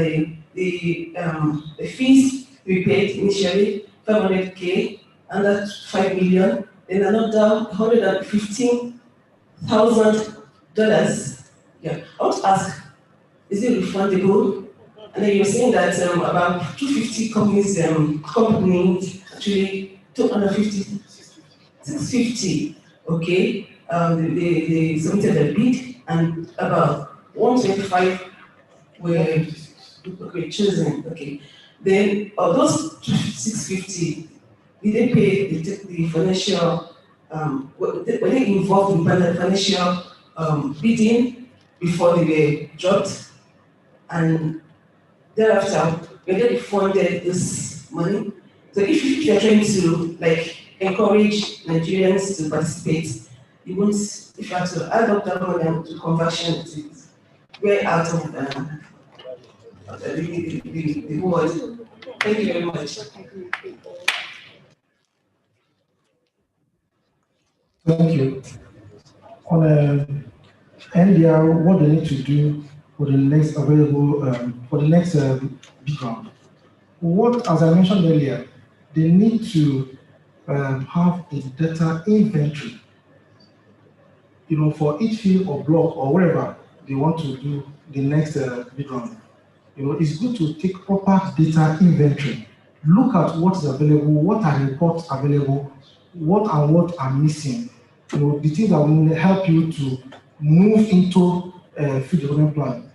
the fees we paid initially, 500K, and that's 5 million, then another $115,000. Yeah, I want to ask, is it refundable? And then you're saying that about 250 companies actually 250, 650, okay, they submitted a bid, and about 125 were chosen, okay. Then of those 650, did they pay the financial, were they involved in the financial bidding before they were dropped? And thereafter, were they refunded this money? So if you're trying to encourage Nigerians to participate, you won't, if you have to add up that money to conversion, it's way out of the world. Thank you very much. Thank you. On NDR, what they need to do for the next available, for the next bid round. What, as I mentioned earlier, they need to have a data inventory, for each field or block or wherever they want to do the next bid round. It's good to take proper data inventory. Look at what is available, what are reports available, what are missing. The things that will help you to move into a field development plan.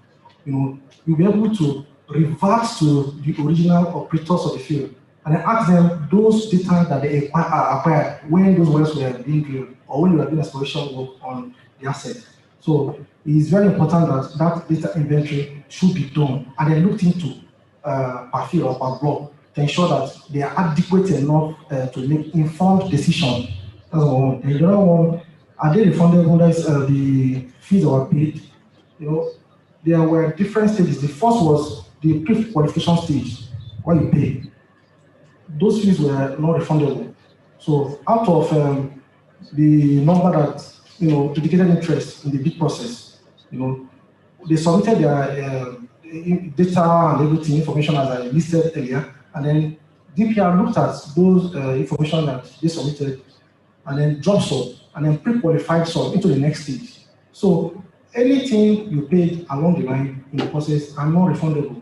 You'll be able to revert to the original operators of the field and then ask them those data that they acquired when those wells were being drilled or when you were doing exploration work on the asset. So it is very important that that data inventory should be done and then looked into per field or per block to ensure that they are adequate enough to make informed decisions. That's one. And the other one, are they refundable? That's the fees that were paid. There were different stages. The first was the pre-qualification stage, where you pay. Those fees were not refundable. So out of the number that indicated interest in the bid process, they submitted their data and everything, information as I listed earlier, and then DPR looked at those information that they submitted, and then dropped some, and then pre-qualified some into the next stage. So anything you paid along the line in the process are not refundable.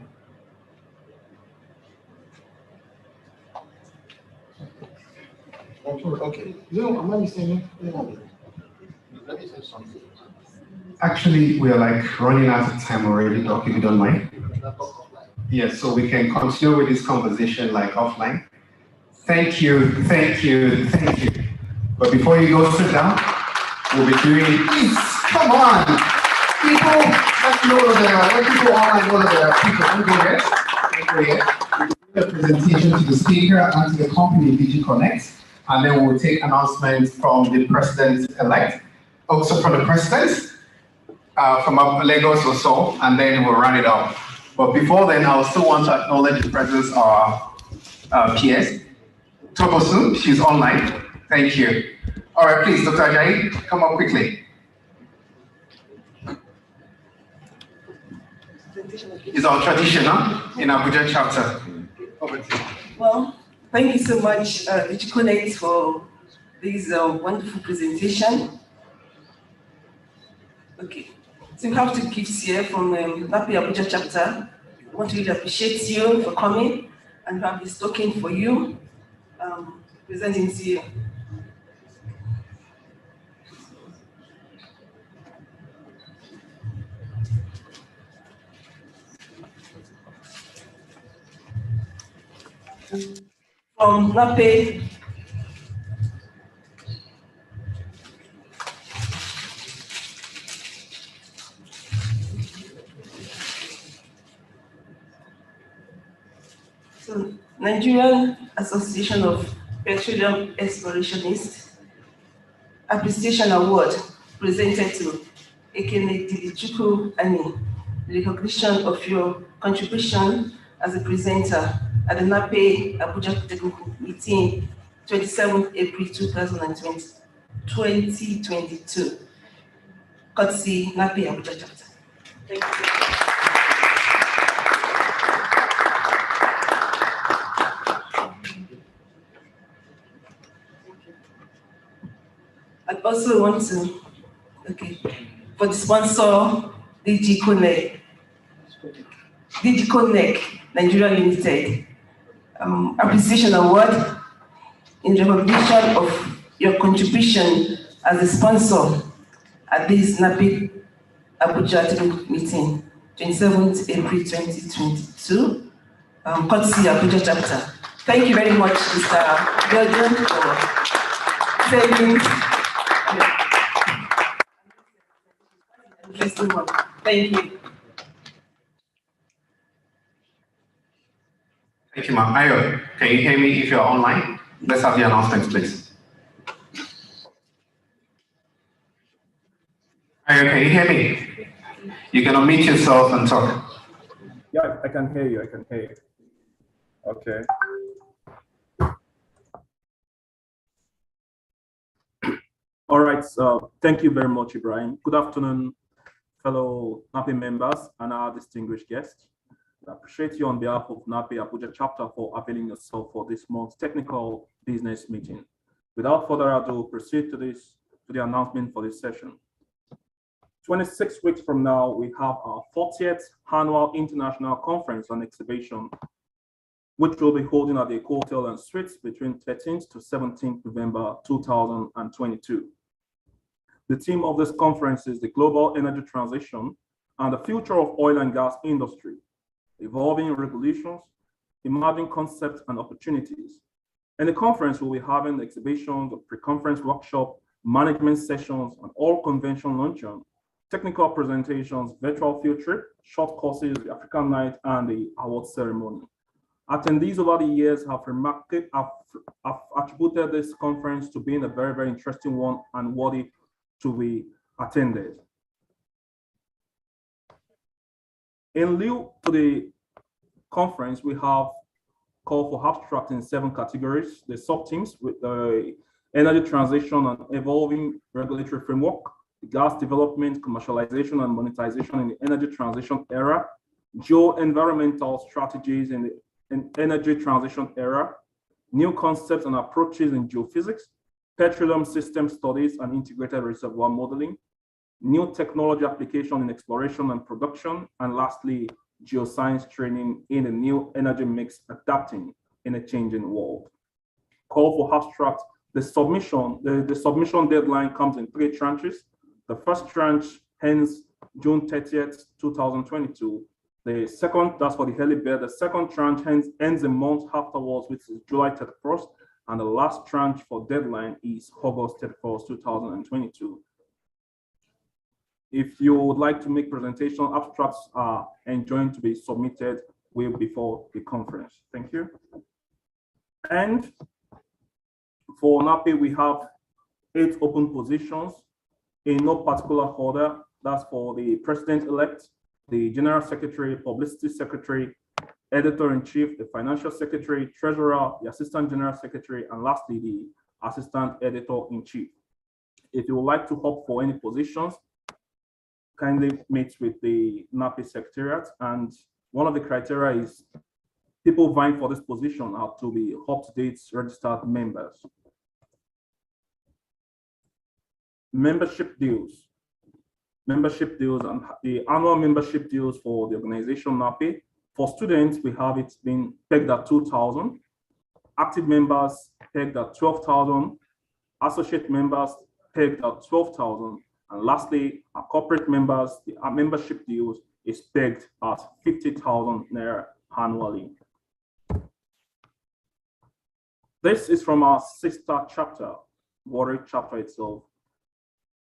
Okay. Am I missing anything? Let me say something. Actually, we are running out of time already, Doc, if you don't mind. Yes, so we can continue with this conversation offline. Thank you. But before you go sit down, we'll be doing this. Come on! People, let's know when people online know that people don't go yet. We'll do a presentation to the speaker and to the company, Degeconek, and then we'll take announcements from the president-elect, also from the president, from Lagos or so, and then we'll run it up. But before then, I still want to acknowledge the presence of our PS. Togosu, she's online. Thank you. All right, please, Dr. Ajayi, come up quickly. It's our traditional in Abuja chapter. Over to you. Well, thank you so much, Degeconek, for this wonderful presentation. Okay, so we have two gifts here from Abuja chapter. I want to really appreciate you for coming, and we have this token for you, presenting to you. From NAPE. So, Nigerian Association of Petroleum Explorationists Appreciation Award presented to Ekenedilichukwu and the recognition of your contribution as a presenter at the NAPE Abuja Technical Meeting, 27 April 2022. Courtesy NAPE Abuja chapter. Thank you. I also want to, for the sponsor, Degeconek, Nigeria Limited, appreciation award in recognition of your contribution as a sponsor at this NAPE Abuja Technical Meeting, 27th April 2022. courtesy Abuja chapter. Thank you very much, Mr. Gordon, for saving. Thank you. Thank you, ma'am. Ayo, can you hear me if you're online? Let's have the announcements, please. Ayo, can you hear me? You can unmute yourself and talk. Yeah, I can hear you. I can hear you. Okay. All right. So thank you very much, Ibrahim. Good afternoon, fellow NAPI members and our distinguished guests. I appreciate you on behalf of NAPI Abuja chapter for availing yourself for this month's technical business meeting. Without further ado, proceed to the announcement for this session. 26 weeks from now, we have our 40th annual international conference and exhibition, which will be holding at the Hotel and Suites between 13th to 17th November 2022. The theme of this conference is the global energy transition and the future of oil and gas industry, evolving regulations, emerging concepts and opportunities. In the conference, we'll be having exhibitions, a pre-conference workshop, management sessions, and all convention luncheon, technical presentations, virtual field trip, short courses, the African night, and the award ceremony. Attendees over the years have attributed this conference to being a very, very interesting one and worthy to be attended. In lieu to the conference, we have called for abstract in 7 categories, the sub-themes with the energy transition and evolving regulatory framework, gas development, commercialization, and monetization in the energy transition era, geo-environmental strategies in the energy transition era, new concepts and approaches in geophysics, petroleum system studies and integrated reservoir modeling, new technology application in exploration and production, and lastly, geoscience training in a new energy mix adapting in a changing world. Call for abstract, the submission deadline comes in 3 tranches. The first tranche ends June 30th, 2022. The second, that's for the early bid. The second tranche ends a month afterwards, which is July 31st. And the last tranche for deadline is August 31st, 2022. If you would like to make presentation, abstracts are enjoined to be submitted way before the conference. Thank you. And for NAPI, we have 8 open positions in no particular order. That's for the president-elect, the general secretary, publicity secretary, editor-in-chief, the financial secretary, treasurer, the assistant general secretary, and lastly, the assistant editor-in-chief. If you would like to opt for any positions, kindly meet with the NAPI secretariat. And one of the criteria is people vying for this position have to be up-to-date registered members. Membership dues and the annual membership dues for the organization NAPI. For students, we have it been pegged at 2,000. Active members pegged at 12,000. Associate members pegged at 12,000. And lastly, our corporate members, our membership dues is pegged at 50,000 naira annually. This is from our sister chapter, Warri chapter itself.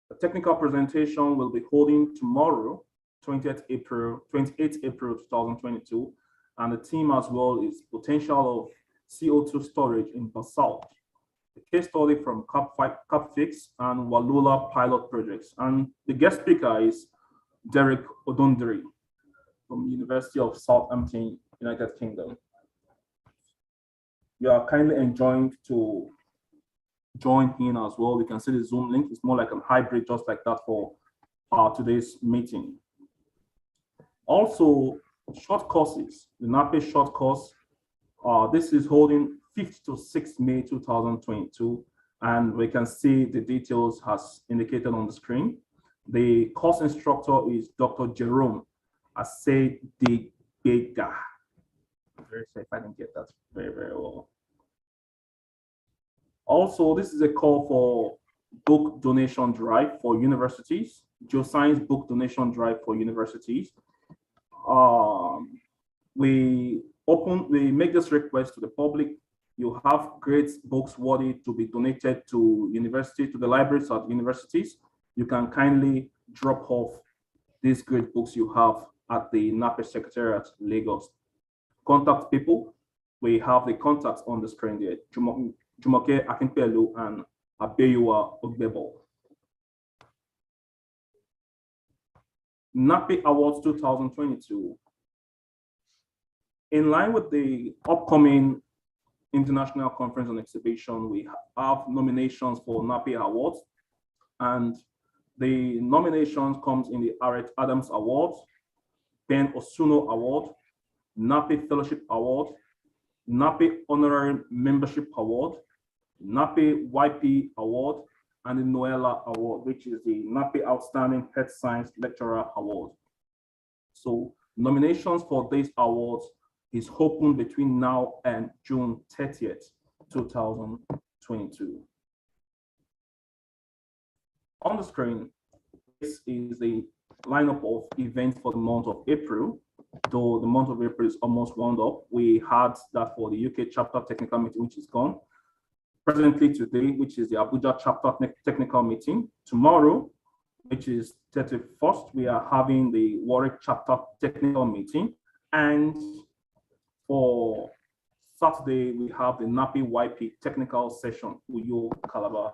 The technical presentation will be holding tomorrow, 28th April 2022, and the theme as well is potential of CO2 storage in basalt. The case study from CapFix and Walula pilot projects. And the guest speaker is Derek Odundiri from the University of Southampton, United Kingdom. You are kindly enjoined to join in as well. You can see the Zoom link. It's more like a hybrid, just like that for today's meeting. Also, short courses, the NAPI short course. This is holding 5th to 6th May 2022, and we can see the details as indicated on the screen. The course instructor is Dr. Jerome Degeconek. Very sorry if I didn't get that very, very well. Also, this is a call for book donation drive for universities, Geoscience book donation drive for universities. We we make this request to the public. You have great books worthy to be donated to the libraries at universities. You can kindly drop off these great books you have at the NAPE Secretariat, Lagos. Contact people. We have the contacts on the screen there. Jumoke Akinpelu and Abeyua Ogbebo. NAPE Awards 2022. In line with the upcoming International Conference and Exhibition, we have nominations for NAPE Awards, and the nominations comes in the Arrett Adams Award, Ben Osuno Award, NAPE Fellowship Award, NAPE Honorary Membership Award, NAPE YP Award, and the Noella Award, which is the NAPE Outstanding Health Science Lecturer Award. So nominations for these awards is open between now and June 30th, 2022. On the screen, this is the lineup of events for the month of April. Though the month of April is almost wound up, we had that for the UK chapter technical meeting, which is gone. Presently today, which is the Abuja chapter technical meeting. Tomorrow, which is 31st, we are having the Warwick chapter technical meeting. And for Saturday, we have the NAPE YP technical session, Uyo Calabar.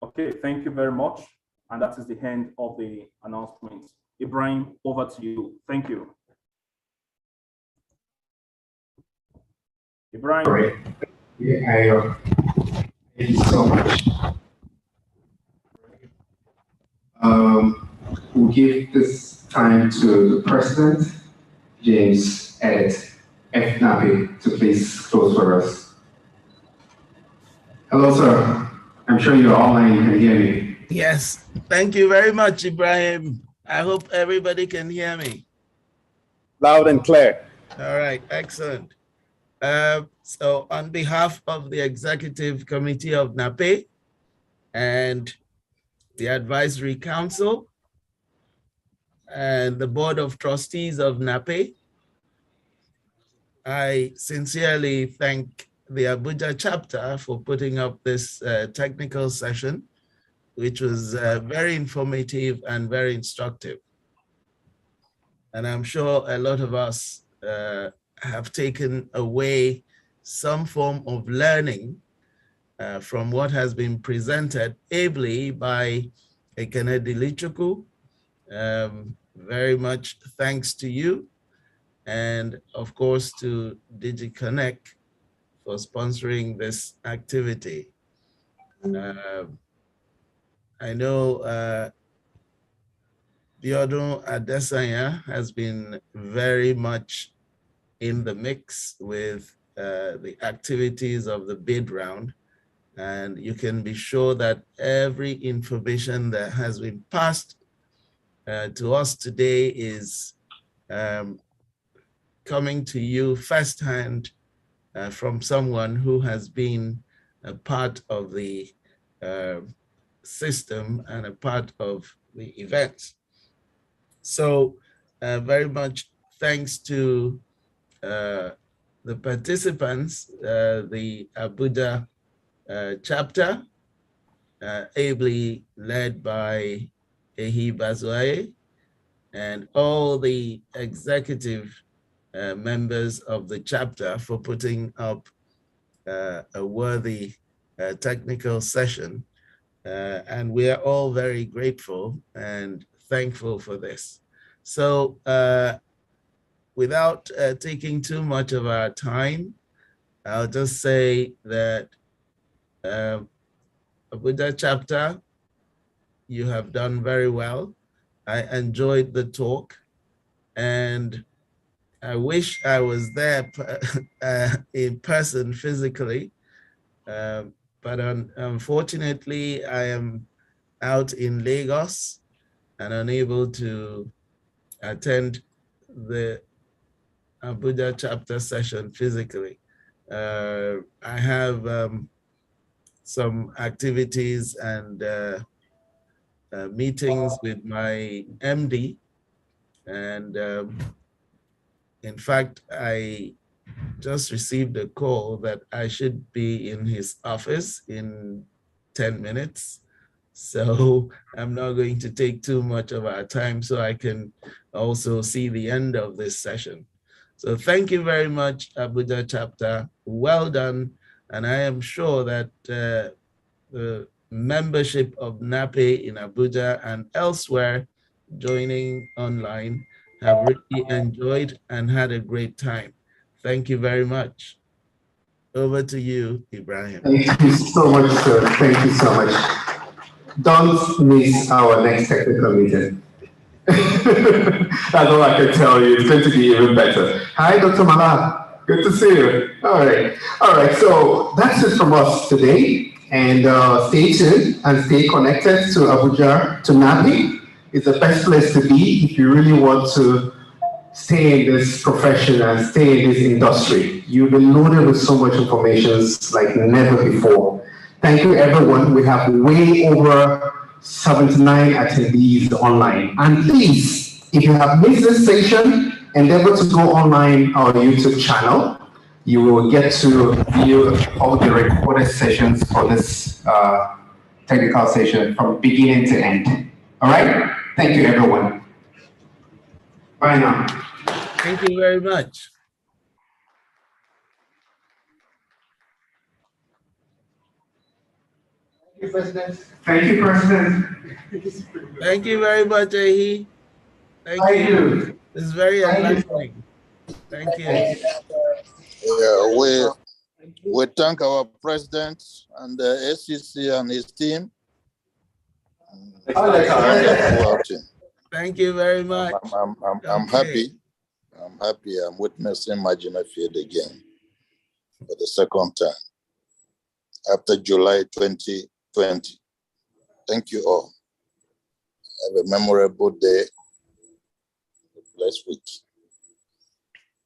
Okay, thank you very much. And that is the end of the announcement. Ibrahim, over to you. Thank you. Ibrahim. Great. Yeah, thank you so much. We'll give this time to the President, James Ed FNAPE, to please close for us. Hello, sir. I'm sure you're online, you can hear me. Yes, thank you very much, Ibrahim. I hope everybody can hear me. Loud and clear. All right, excellent. So on behalf of the Executive Committee of NAPE and the Advisory Council and the Board of Trustees of NAPE, I sincerely thank the Abuja chapter for putting up this technical session, which was very informative and very instructive. And I'm sure a lot of us have taken away some form of learning from what has been presented ably by Ekenedilichukwu. Very much thanks to you, and of course to Degeconek for sponsoring this activity. I know Biodun Adesanya has been very much in the mix with the activities of the bid round, and you can be sure that every information that has been passed to us today is coming to you firsthand from someone who has been a part of the system and a part of the events. So very much thanks to the participants, the Abuja chapter, ably led by Ehi Bazoaye, and all the executive members of the chapter for putting up a worthy technical session. And we are all very grateful and thankful for this. So without taking too much of our time, I'll just say that Abuja chapter, you have done very well. I enjoyed the talk, and I wish I was there in person physically, but unfortunately I am out in Lagos and unable to attend the Abuja chapter session physically. I have some activities and meetings with my MD, and In fact, I just received a call that I should be in his office in 10 minutes. So I'm not going to take too much of our time so I can also see the end of this session. So thank you very much, Abuja chapter. Well done. And I am sure that the membership of NAPE in Abuja and elsewhere joining online have really enjoyed and had a great time. Thank you very much. Over to you, Ibrahim. Thank you so much, sir. Thank you so much. Don't miss our next technical meeting. That's all I can tell you. It's going to be even better. Hi, Dr. Mala. Good to see you. All right. All right. So that's it from us today. And stay tuned and stay connected to Abuja, to NAPE. It's the best place to be if you really want to stay in this profession and stay in this industry. You've been loaded with so much information like never before. Thank you, everyone. We have way over 79 attendees online. And please, if you have missed this session, endeavor to go online our YouTube channel. You will get to view all the recorded sessions for this technical session from beginning to end. All right? Thank you, everyone. Bye now. Thank you very much. Thank you, President. Thank you, President. Thank you very much, Ahi. Thank you. It's very enlightening. Thank you. Yeah, we thank our president and the SEC and his team. Thank you very much. I'm happy. I'm happy. I'm witnessing Marginal Field again for the second time after July 2020. Thank you all. Have a memorable day. Blessed week.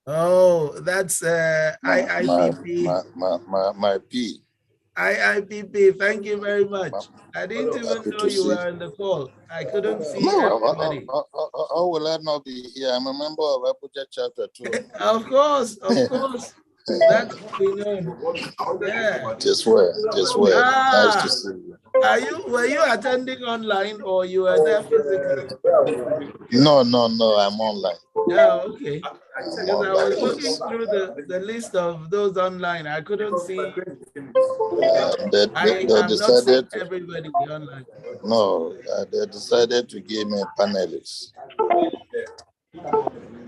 Oh, that's IIPP. My P. IIPP, thank you very much. I didn't even know you were on the call. I couldn't see everybody. How will I not be here? I'm a member of Abuja chapter too. Of course, of course. That's what we know. Yeah. Just well. Nice to see you. Were you attending online or you were there physically? No, I'm online. Yeah, okay. Because I was looking through the list of those online. I couldn't see. They decided everybody online. No, they decided to give me panelists.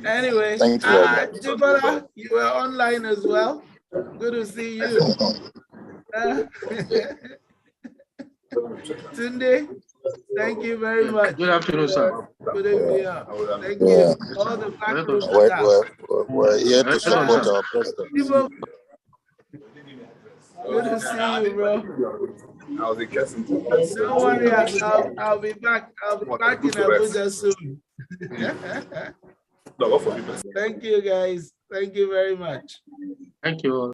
Anyway, thank you very much. Jibola, you were online as well. Good to see you. Tunde, thank you very much. Good afternoon, sir. Putting me up. Thank you. All the backroom staff. We're here to support our president. Good to see you, bro. Don't worry, I'll be back. I'll be back in Abuja soon. Thank you, guys. Thank you very much. Thank you.